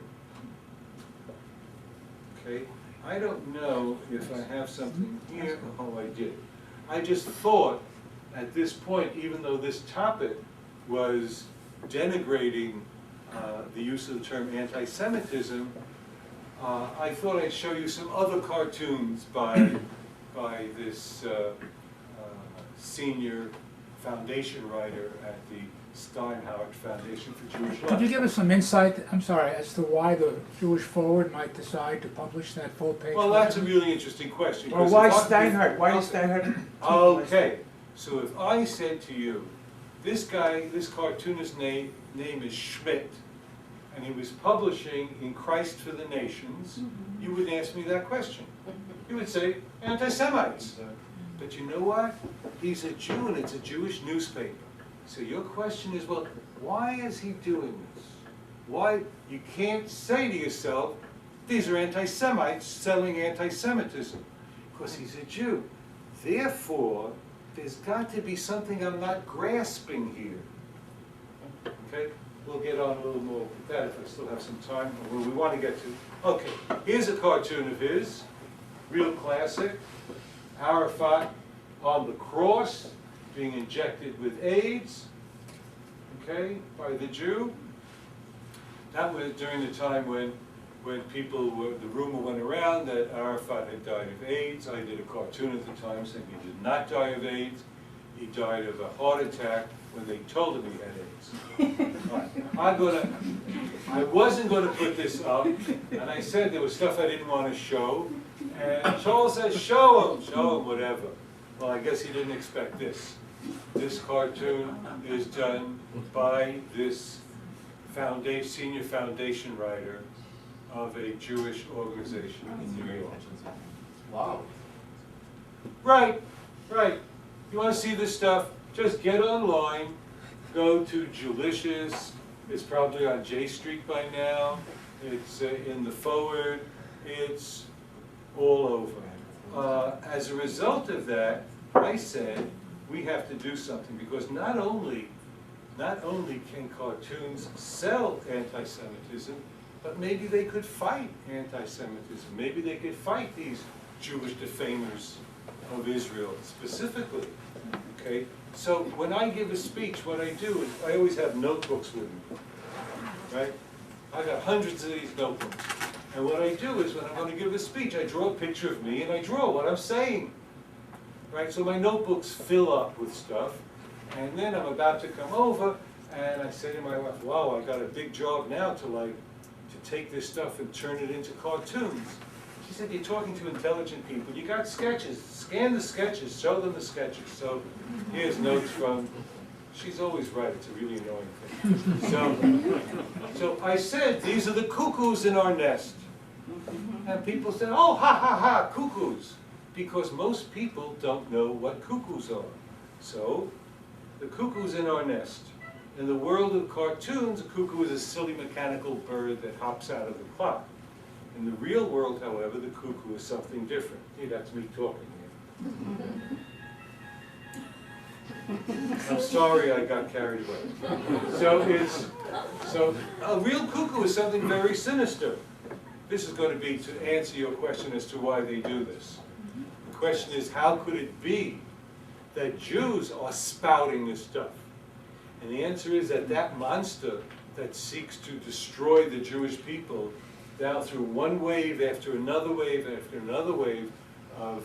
Okay, I don't know if I have something here. Oh, I did. I just thought at this point, even though this topic was denigrating the use of the term anti-Semitism, I thought I'd show you some other cartoons by this senior foundation writer at the Steinhardt Foundation for Jewish Life. Could you give us some insight, I'm sorry, as to why the Jewish Forward might decide to publish that full page? Well, that's a really interesting question. Well, why Steinhardt? Why is Steinhardt? Okay, So if I said to you, this guy, this cartoonist's name is Schmidt, and he was publishing in Christ for the Nations, you would ask me that question. You would say, anti-Semites. But you know what? He's a Jew and it's a Jewish newspaper. So your question is, well, why is he doing this? Why? You can't say to yourself, these are anti-Semites selling anti-Semitism, because he's a Jew. Therefore, there's got to be something I'm not grasping here. Okay? We'll get on a little more with that if I still have some time, or what we want to get to. Okay, here's a cartoon of his, real classic. Arafat on the cross, being injected with AIDS, okay, by the Jew. That was during the time when people were, the rumor went around that Arafat had died of AIDS. I did a cartoon at the time saying he did not die of AIDS. He died of a heart attack when they told him he had AIDS. Right. I wasn't going to put this up, and I said there was stuff I didn't want to show. And Charles says, show him, whatever. Well, I guess he didn't expect this. This cartoon is done by this senior foundation writer of a Jewish organization in New York. Wow. Right. You want to see this stuff? Just get online, go to Jewlicious. It's probably on J Street by now. It's in the forward. It's all over. As a result of that, I said we have to do something, because not only can cartoons sell anti-Semitism, but maybe they could fight anti-Semitism. Maybe they could fight these Jewish defamers of Israel specifically. Okay? So when I give a speech, what I do is I always have notebooks with me. Right? I got hundreds of these notebooks. And what I do is when I'm going to give a speech, I draw a picture of me and I draw what I'm saying. Right? So my notebooks fill up with stuff. And then I'm about to come over and I say to my wife, wow, I got a big job now to take this stuff and turn it into cartoons. She said, you're talking to intelligent people. You got sketches. Scan the sketches. Show them the sketches. So here's notes from, she's always right. It's a really annoying thing. So I said, these are the cuckoos in our nest. And people said, oh, ha, ha, ha, cuckoos. Because most people don't know what cuckoos are. So the cuckoo's in our nest. In the world of cartoons, a cuckoo is a silly mechanical bird that hops out of the clock. In the real world, however, the cuckoo is something different. Hey, that's me talking here. I'm sorry I got carried away. So a real cuckoo is something very sinister. This is going to be to answer your question as to why they do this. The question is, how could it be that Jews are spouting this stuff? And the answer is that that monster that seeks to destroy the Jewish people down through one wave after another wave after another wave of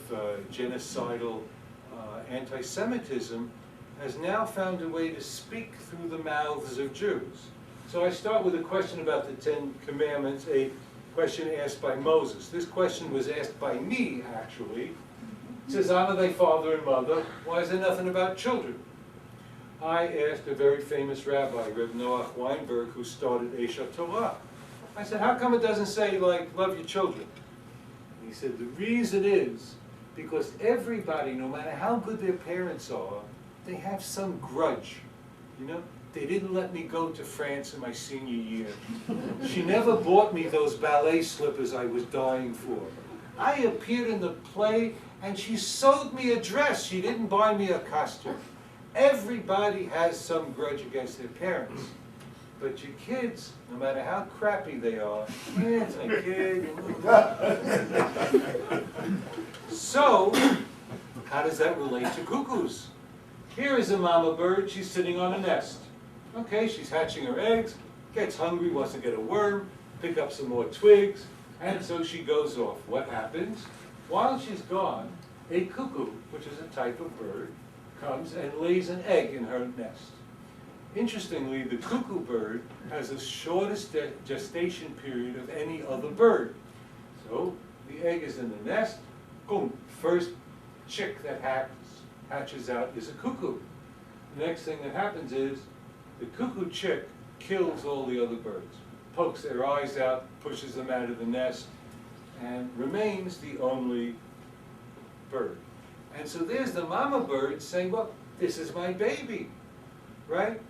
genocidal anti-Semitism has now found a way to speak through the mouths of Jews. So I start with a question about the Ten Commandments, a question asked by Moses. This question was asked by me, actually. It says, honor thy father and mother. Why is there nothing about children? I asked a very famous rabbi, Reb Noach Weinberg, who started Esha Torah. I said, how come it doesn't say, like, love your children? And he said, the reason is because everybody, no matter how good their parents are, they have some grudge. You know, they didn't let me go to France in my senior year. She never bought me those ballet slippers I was dying for. I appeared in the play and she sewed me a dress. She didn't buy me a costume. Everybody has some grudge against their parents. But your kids, no matter how crappy they are, it's a kid. So, how does that relate to cuckoos? Here is a mama bird. She's sitting on a nest. Okay, she's hatching her eggs, gets hungry, wants to get a worm, pick up some more twigs, and so she goes off. What happens? While she's gone, a cuckoo, which is a type of bird, comes and lays an egg in her nest. Interestingly, the cuckoo bird has the shortest gestation period of any other bird. So the egg is in the nest, boom, first chick that happens, hatches out is a cuckoo. The next thing that happens is the cuckoo chick kills all the other birds, pokes their eyes out, pushes them out of the nest, and remains the only bird. And so there's the mama bird saying, well, this is my baby, right?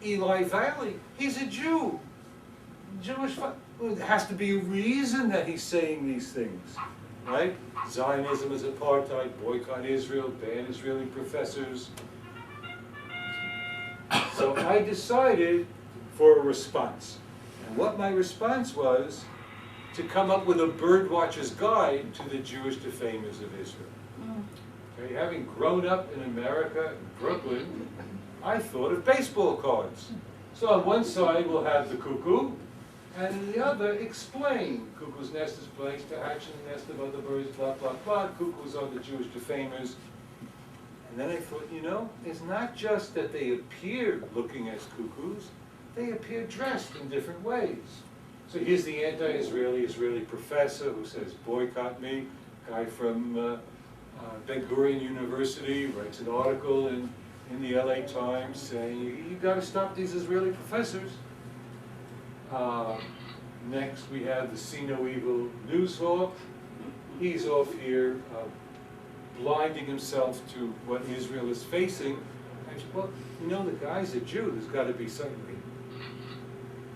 Eli Valley, he's a Jew. Jewish, well, there has to be a reason that he's saying these things, right? Zionism is apartheid, boycott Israel, ban Israeli professors. So I decided for a response. And what my response was, to come up with a birdwatcher's guide to the Jewish defamers of Israel. Okay, having grown up in America, in Brooklyn, I thought of baseball cards. So on one side we'll have the cuckoo, and on the other explain. Cuckoo's nest is placed to hatch in the nest of other birds, blah, blah, blah. Cuckoos are the Jewish defamers. And then I thought, you know, it's not just that they appear looking as cuckoos, they appear dressed in different ways. So here's the Israeli professor who says, boycott me. Guy from Ben Gurion University writes an article in the LA Times saying, you got to stop these Israeli professors. Next we have the See No Evil news hawk. He's off here blinding himself to what Israel is facing. And, well, you know, the guy's a Jew, there's got to be something.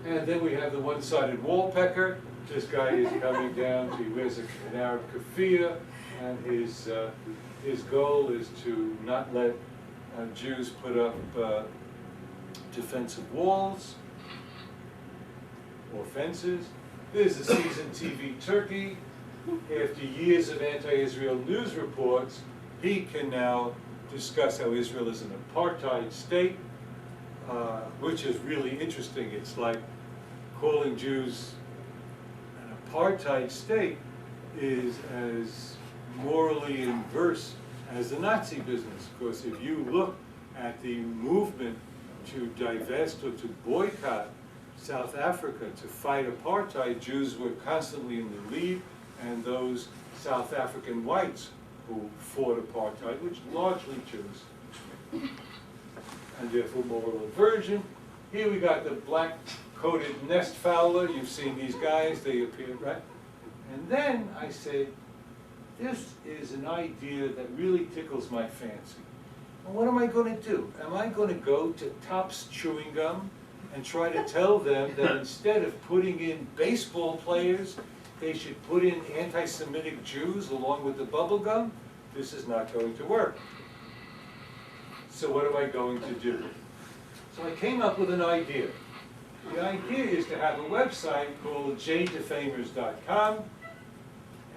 And then we have the one-sided wallpecker. This guy is coming down, he wears an Arab keffiyeh, and his goal is to not let Jews put up defensive walls or fences. There's a seasoned TV turkey. After years of anti-Israel news reports, he can now discuss how Israel is an apartheid state, which is really interesting. It's like calling Jews an apartheid state is as morally inverse as the Nazi business. Because if you look at the movement to divest or to boycott South Africa to fight apartheid, Jews were constantly in the lead, and those South African whites who fought apartheid, which largely Jews, and therefore moral aversion. Here we got the black-coated nest fowler. You've seen these guys, they appear, right? And then I said, this is an idea that really tickles my fancy. And what am I going to do? Am I going to go to Topps Chewing Gum and try to tell them that instead of putting in baseball players, they should put in anti-Semitic Jews along with the bubble gum? This is not going to work. So what am I going to do? So I came up with an idea. The idea is to have a website called jdefamers.com,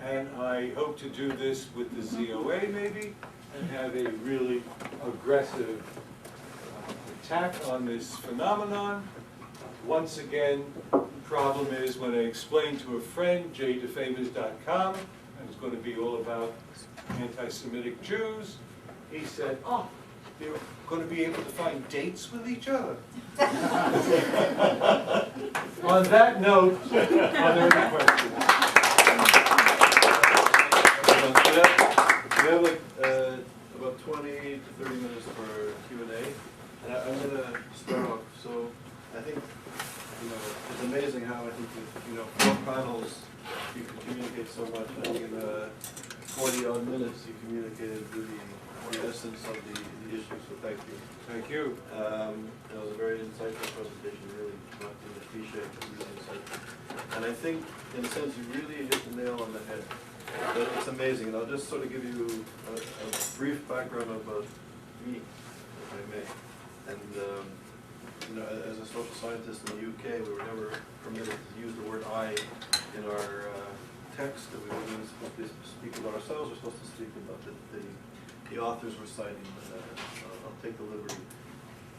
and I hope to do this with the ZOA maybe, and have a really aggressive attack on this phenomenon. Once again, the problem is when I explained to a friend, jdefamers.com, and it's going to be all about anti-Semitic Jews, he said, oh, they're going to be able to find dates with each other. On that note, are there any questions? We have like about 20 to 30 minutes for Q&A, and I'm going to start off. So I think, you know, it's amazing how I think with, you know, 4 panels you can communicate so much. I think in 40-odd minutes you communicated really the essence of the issue, so thank you. Thank you. It was a very insightful presentation, really, not in the cliche, but really insightful. And I think, in a sense, you really hit the nail on the head. But it's amazing, and I'll just sort of give you a brief background about me, if I may. And, you know, as a social scientist in the UK, we were never permitted to use the word I in our text, that we weren't even supposed to speak about ourselves, we're supposed to speak about the authors we're citing, but I'll take the liberty.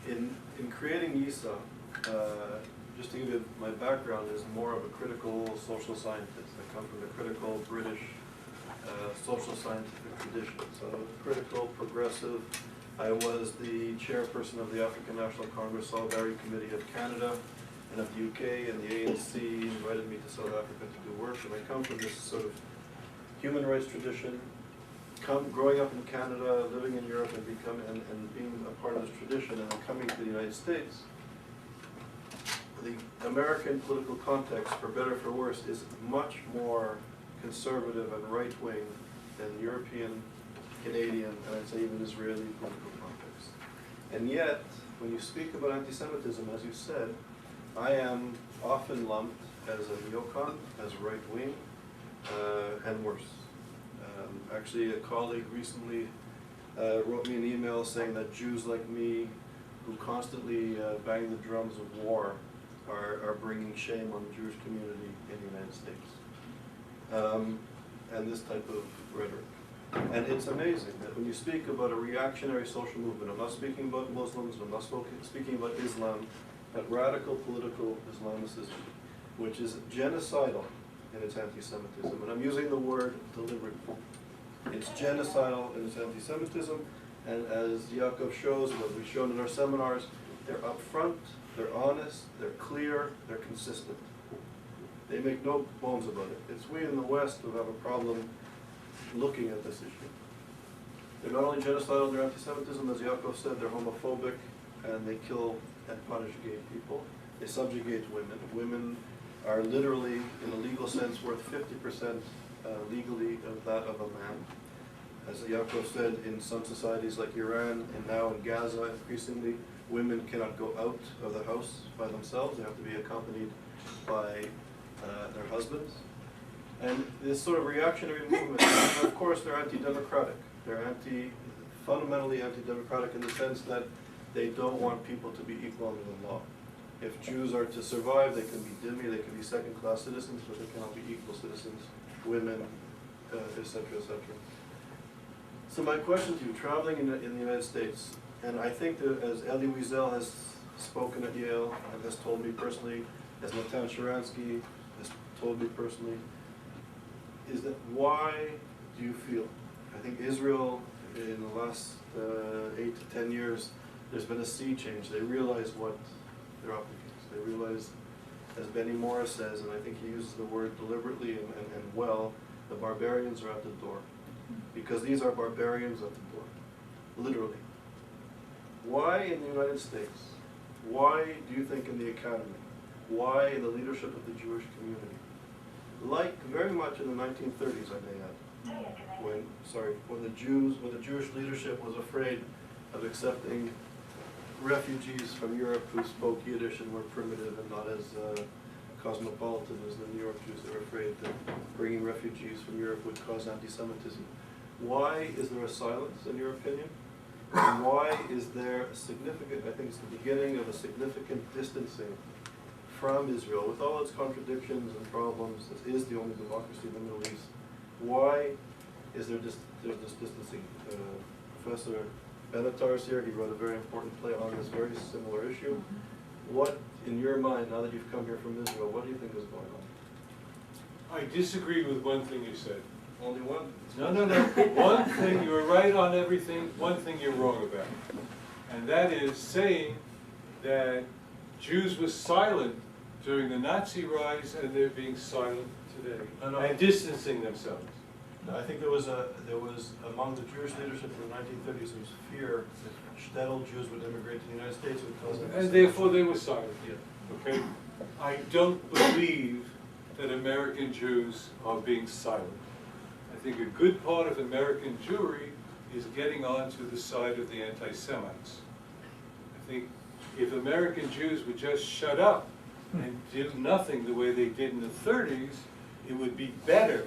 In creating YIISA, just to give you my background, is more of a critical social scientist. I come from the critical British social scientific tradition. So critical, progressive. I was the chairperson of the African National Congress Solidarity Committee of Canada and of the UK, and the ANC invited me to South Africa to do work. And I come from this sort of human rights tradition, growing up in Canada, living in Europe, and being a part of this tradition, and then coming to the United States, the American political context, for better or for worse, is much more conservative and right-wing than European, Canadian, and I'd say even Israeli political context. And yet, when you speak about anti-Semitism, as you said, I am often lumped as a neocon, as right-wing, and worse. Actually, a colleague recently wrote me an email saying that Jews like me, who constantly bang the drums of war, are bringing shame on the Jewish community in the United States. And this type of rhetoric. And it's amazing that when you speak about a reactionary social movement, I'm not speaking about Muslims, I'm not speaking about Islam, but radical political Islamicism, which is genocidal in its anti-Semitism. And I'm using the word deliberately. It's genocidal in its anti-Semitism, and as Yaakov shows, what we've shown in our seminars, they're upfront, they're honest, they're clear, they're consistent. They make no bones about it. It's we in the West who have a problem looking at this issue. They're not only genocidal in their anti-Semitism, as Yaakov said, they're homophobic, and they kill and punish gay people. They subjugate women. Women are literally, in a legal sense, worth 50% legally of that of a man. As Yaakov said, in some societies like Iran, and now in Gaza increasingly, women cannot go out of the house by themselves. They have to be accompanied by their husbands. And this sort of reactionary movement, and of course they're anti-democratic. They're fundamentally anti-democratic in the sense that they don't want people to be equal under the law. If Jews are to survive, they can be dhimmi, they can be second-class citizens, but they cannot be equal citizens, women, etc., etc. So my question to you, traveling in the United States, and I think that as Elie Wiesel has spoken at Yale and has told me personally, as Natan Sharansky has told me personally, is that why do you feel? I think Israel, in the last 8 to 10 years, there's been a sea change. They realize what they're up against. They realize, as Benny Morris says, and I think he uses the word deliberately and well, the barbarians are at the door. Because these are barbarians at the door, literally. Why in the United States? Why do you think in the academy? Why in the leadership of the Jewish community? Like very much in the 1930s, I may add, when the Jewish leadership was afraid of accepting refugees from Europe who spoke Yiddish and were primitive and not as cosmopolitan as the New York Jews. They were afraid that bringing refugees from Europe would cause anti-Semitism. Why is there a silence, in your opinion? And why is there a significant, I think it's the beginning of a significant distancing from Israel, with all its contradictions and problems? This is the only democracy in the Middle East. Why is there this distancing? Professor Benatar is here. He wrote a very important play on this very similar issue. What, in your mind, now that you've come here from Israel, what do you think is going on? I disagree with one thing you said. Only one? No. One thing, you were right on everything. One thing you're wrong about. And that is saying that Jews were silent during the Nazi rise and they're being silent today. No. And distancing themselves. No, I think there was among the Jewish leadership in the 1930s, there was fear that shtetl Jews would immigrate to the United States would cause them. And therefore they were silent. Yeah. Okay? I don't believe that American Jews are being silent. I think a good part of American Jewry is getting onto the side of the anti-Semites. I think if American Jews would just shut up and do nothing the way they did in the 30s, it would be better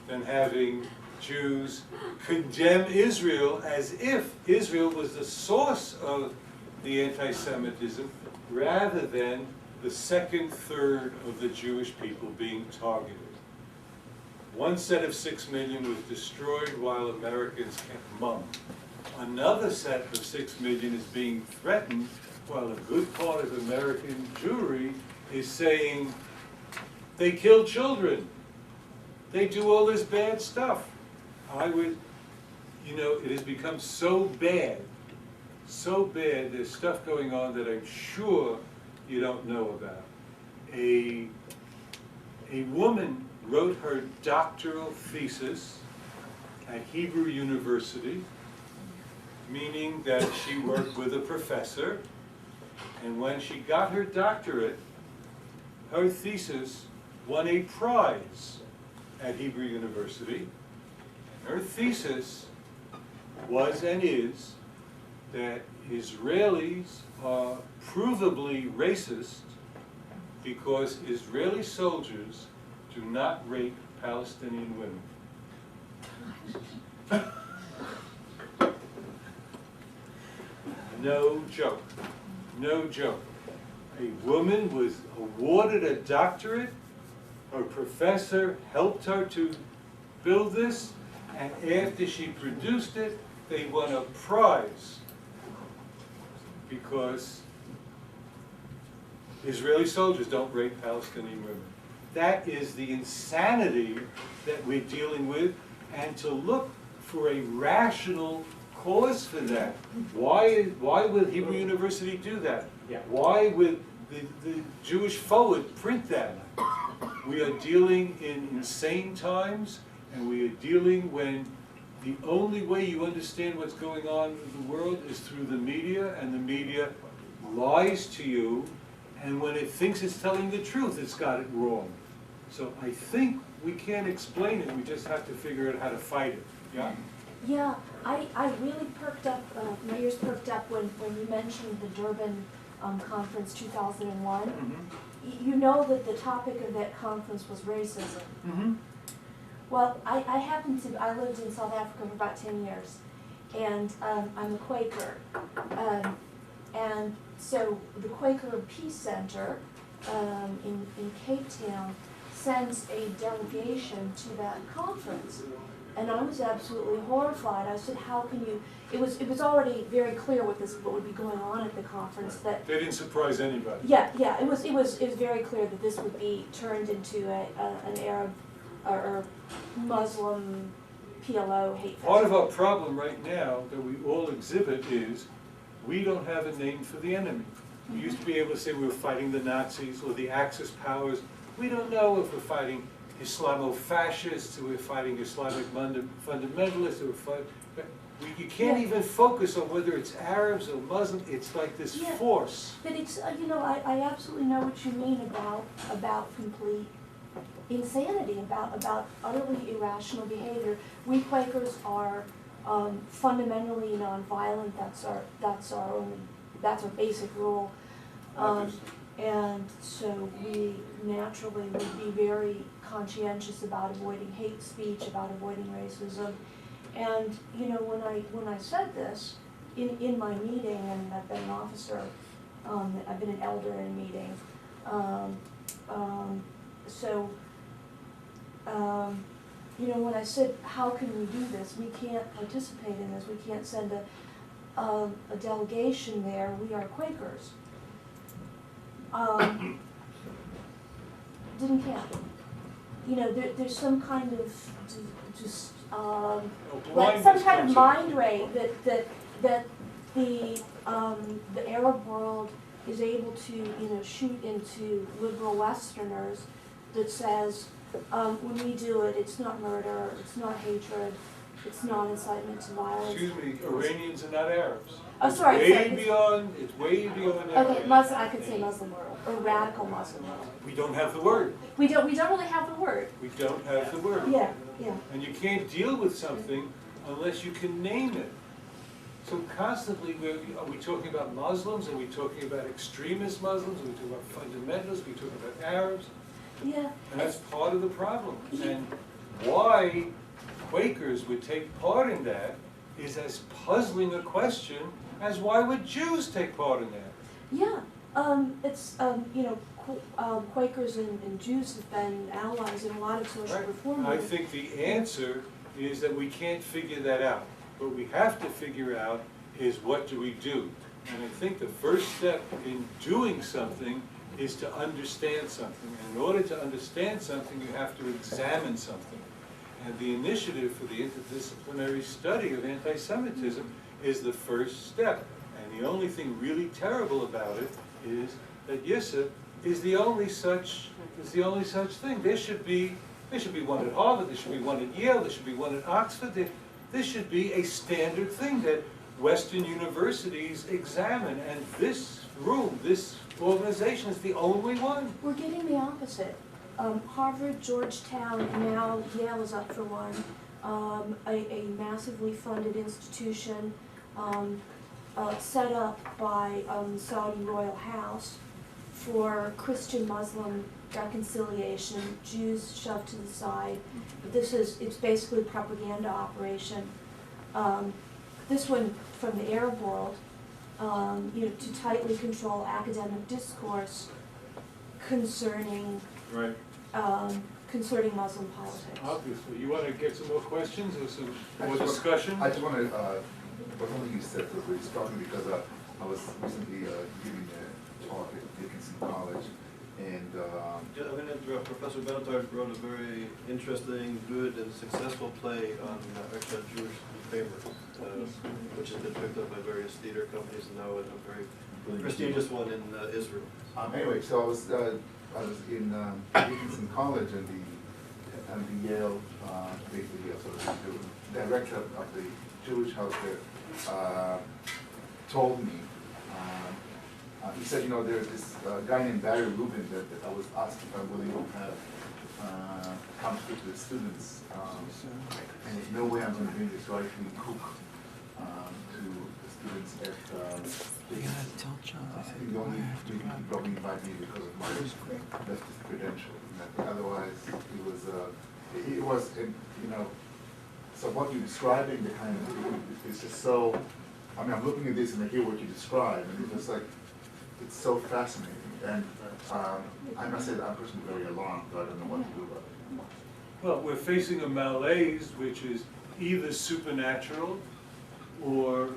than having Jews condemn Israel as if Israel was the source of the anti-Semitism, rather than the second third of the Jewish people being targeted. One set of 6 million was destroyed while Americans kept mum. Another set of 6 million is being threatened while a good part of American Jewry is saying they kill children. They do all this bad stuff. It has become so bad, there's stuff going on that I'm sure you don't know about. A woman wrote her doctoral thesis at Hebrew University, meaning that she worked with a professor, and when she got her doctorate, her thesis won a prize at Hebrew University. Her thesis was and is that Israelis are provably racist because Israeli soldiers do not rape Palestinian women. No joke. No joke. A woman was awarded a doctorate. Her professor helped her to build this, and after she produced it, they won a prize because Israeli soldiers don't rape Palestinian women. That is the insanity that we're dealing with, and to look for a rational cause for that. Why would Hebrew University do that? Why would the Jewish Forward print that? We are dealing in insane times, and we are dealing when the only way you understand what's going on in the world is through the media, and the media lies to you, and when it thinks it's telling the truth, it's got it wrong. So I think we can't explain it, we just have to figure out how to fight it. Yeah? Yeah, I really perked up, my ears perked up when you mentioned the Durban conference 2001. Mm-hmm. You know that the topic of that conference was racism. Mm-hmm. Well, I lived in South Africa for about 10 years, and I'm a Quaker. And so the Quaker Peace Center in Cape Town sends a delegation to that conference. And I was absolutely horrified. I said, how can you, it was already very clear what would be going on at the conference, that They didn't surprise anybody. yeah, it was very clear that this would be turned into an Arab or Muslim PLO hate fest. Part of our problem right now that we all exhibit is we don't have a name for the enemy. We used to be able to say we were fighting the Nazis or the Axis powers. We don't know if we're fighting Islamo-fascists, or we're fighting Islamic fundamentalists, or you can't even focus on whether it's Arabs or Muslims. It's like this force. But it's, I absolutely know what you mean about complete insanity, about utterly irrational behavior. We Quakers are fundamentally nonviolent. That's our basic rule. And so we naturally would be very conscientious about avoiding hate speech, about avoiding racism. And when I said this in my meeting, and I've been an officer, I've been an elder in a meeting. When I said, how can we do this? We can't participate in this. We can't send a delegation there. We are Quakers. Didn't count. There's some kind of just like some kind of mind rate that the Arab world is able to shoot into liberal Westerners that says when we do it, it's not murder, it's not hatred, it's not incitement to violence. Excuse me, Iranians are not Arabs. Oh, sorry. It's way beyond Arab. Okay, Muslim. I could say Muslim world or radical Muslim world. We don't have the word. We don't really have the word. We don't have the word. Yeah. And you can't deal with something unless you can name it. So constantly, are we talking about Muslims? Are we talking about extremist Muslims? Are we talking about fundamentalists? Are we talking about Arabs? Yeah. And that's part of the problem. And why Quakers would take part in that is as puzzling a question as why would Jews take part in that? Yeah. It's Quakers and Jews have been allies in a lot of social reform. I think the answer is that we can't figure that out. What we have to figure out is what do we do? And I think the first step in doing something is to understand something. And in order to understand something, you have to examine something. And the initiative for the interdisciplinary study of anti-Semitism is the first step. And the only thing really terrible about it is that YIISA is the only such thing. There should be There should be one at Harvard, there should be one at Yale, there should be one at Oxford. This should be a standard thing that Western universities examine, and this room, this organization is the only one. We're getting the opposite. Harvard, Georgetown, and now Yale is up for one. A massively funded institution set up by the Saudi royal house for Christian-Muslim reconciliation, Jews shoved to the side. It's basically a propaganda operation. This one from the Arab world, to tightly control academic discourse concerning Right. concerning Muslim politics. Obviously. You want to get some more questions or some I more just discussion? I just want to, what something you said was really struck me because I was recently giving a talk at Dickinson College, and I'm going to interrupt. Professor Benatard wrote a very interesting, good, and successful play on actually Jewish newspapers, which has been picked up by various theater companies and now a very prestigious one in Israel. anyway, so I was in Dickinson College, and the Yale, basically Yale, so the director of the Jewish house there told me, he said, there's this guy named Barry Rubin that I was asked if I'm willing to have come speak to the students, and there's no way I'm going to bring this right-wing cook to the students at I think the only reason he probably invited me because of my leftist credentials. Otherwise, it was, so what you're describing, the kind of, it's just so, I'm looking at this and I hear what you describe, and it's just like, it's so fascinating. And I must say that I'm personally very alarmed, but I don't know what to do about it. Well, we're facing a malaise which is either supernatural or,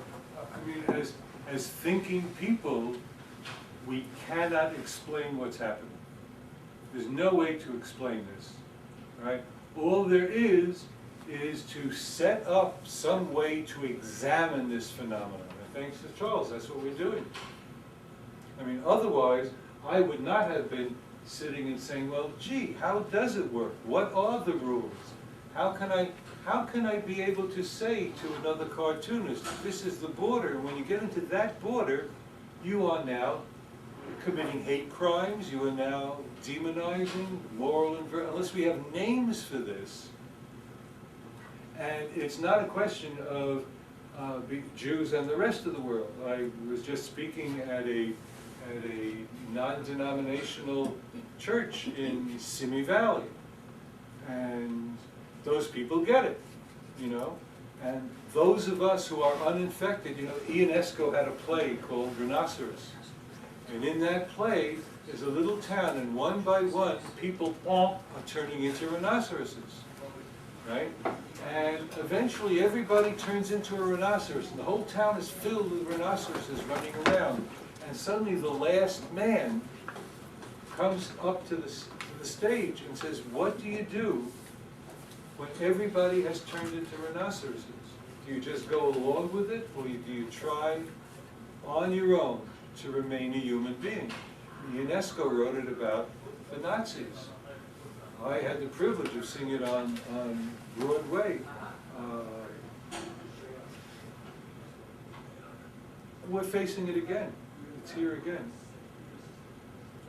as thinking people, we cannot explain what's happening. There's no way to explain this, right? All there is to set up some way to examine this phenomenon. And thanks to Charles, that's what we're doing. Otherwise, I would not have been sitting and saying, well, gee, how does it work? What are the rules? How can I be able to say to another cartoonist, this is the border, and when you get into that border, you are now committing hate crimes, you are now demonizing, unless we have names for this. And it's not a question of Jews and the rest of the world. I was just speaking at a non-denominational church in Simi Valley, and those people get it, and those of us who are uninfected, Ionesco had a play called Rhinoceros, and in that play there's a little town, and one by one people are turning into rhinoceroses, right? And eventually everybody turns into a rhinoceros, and the whole town is filled with rhinoceroses running around. And suddenly the last man comes up to the stage and says, what do you do when everybody has turned into rhinoceroses? Do you just go along with it, or do you try on your own to remain a human being? UNESCO wrote it about the Nazis. I had the privilege of seeing it on Broadway. We're facing it again. It's here again.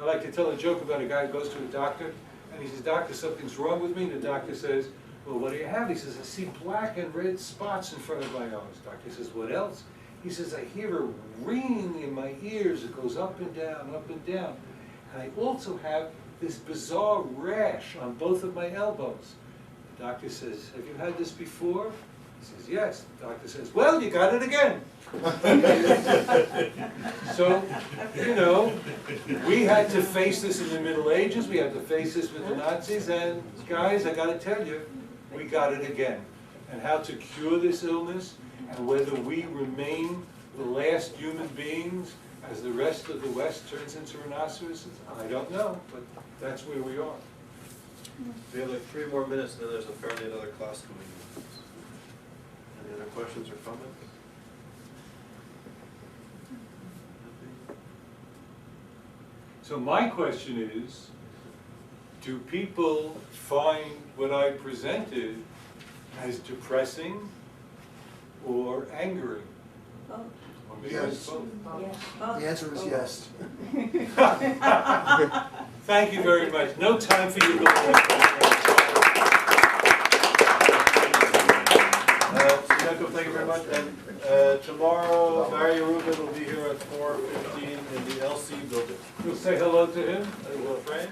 I like to tell a joke about a guy who goes to a doctor, and he says, doctor, something's wrong with me. And the doctor says, well, what do you have? He says, I see black and red spots in front of my eyes. Doctor says, what else? He says, I hear a ringing in my ears. It goes up and down, up and down. And I also have this bizarre rash on both of my elbows. The doctor says, have you had this before? He says, yes. The doctor says, well, you got it again. So, we had to face this in the Middle Ages, we had to face this with the Nazis, and guys, I gotta tell you, we got it again. And how to cure this illness, and whether we remain the last human beings as the rest of the West turns into rhinoceroses, I don't know, but that's where we are. We have like 3 more minutes, and then there's apparently another class coming in. Any other questions or comments? So my question is, do people find what I presented as depressing or angering? Both. Or maybe Yes. both? Yes. The answer is yes. Thank you very much. No time for you to go. So Yaakov, thank you very much. And tomorrow, Barry Rubin will be here at 4:15 in the LC building. You'll say hello to him? Frank?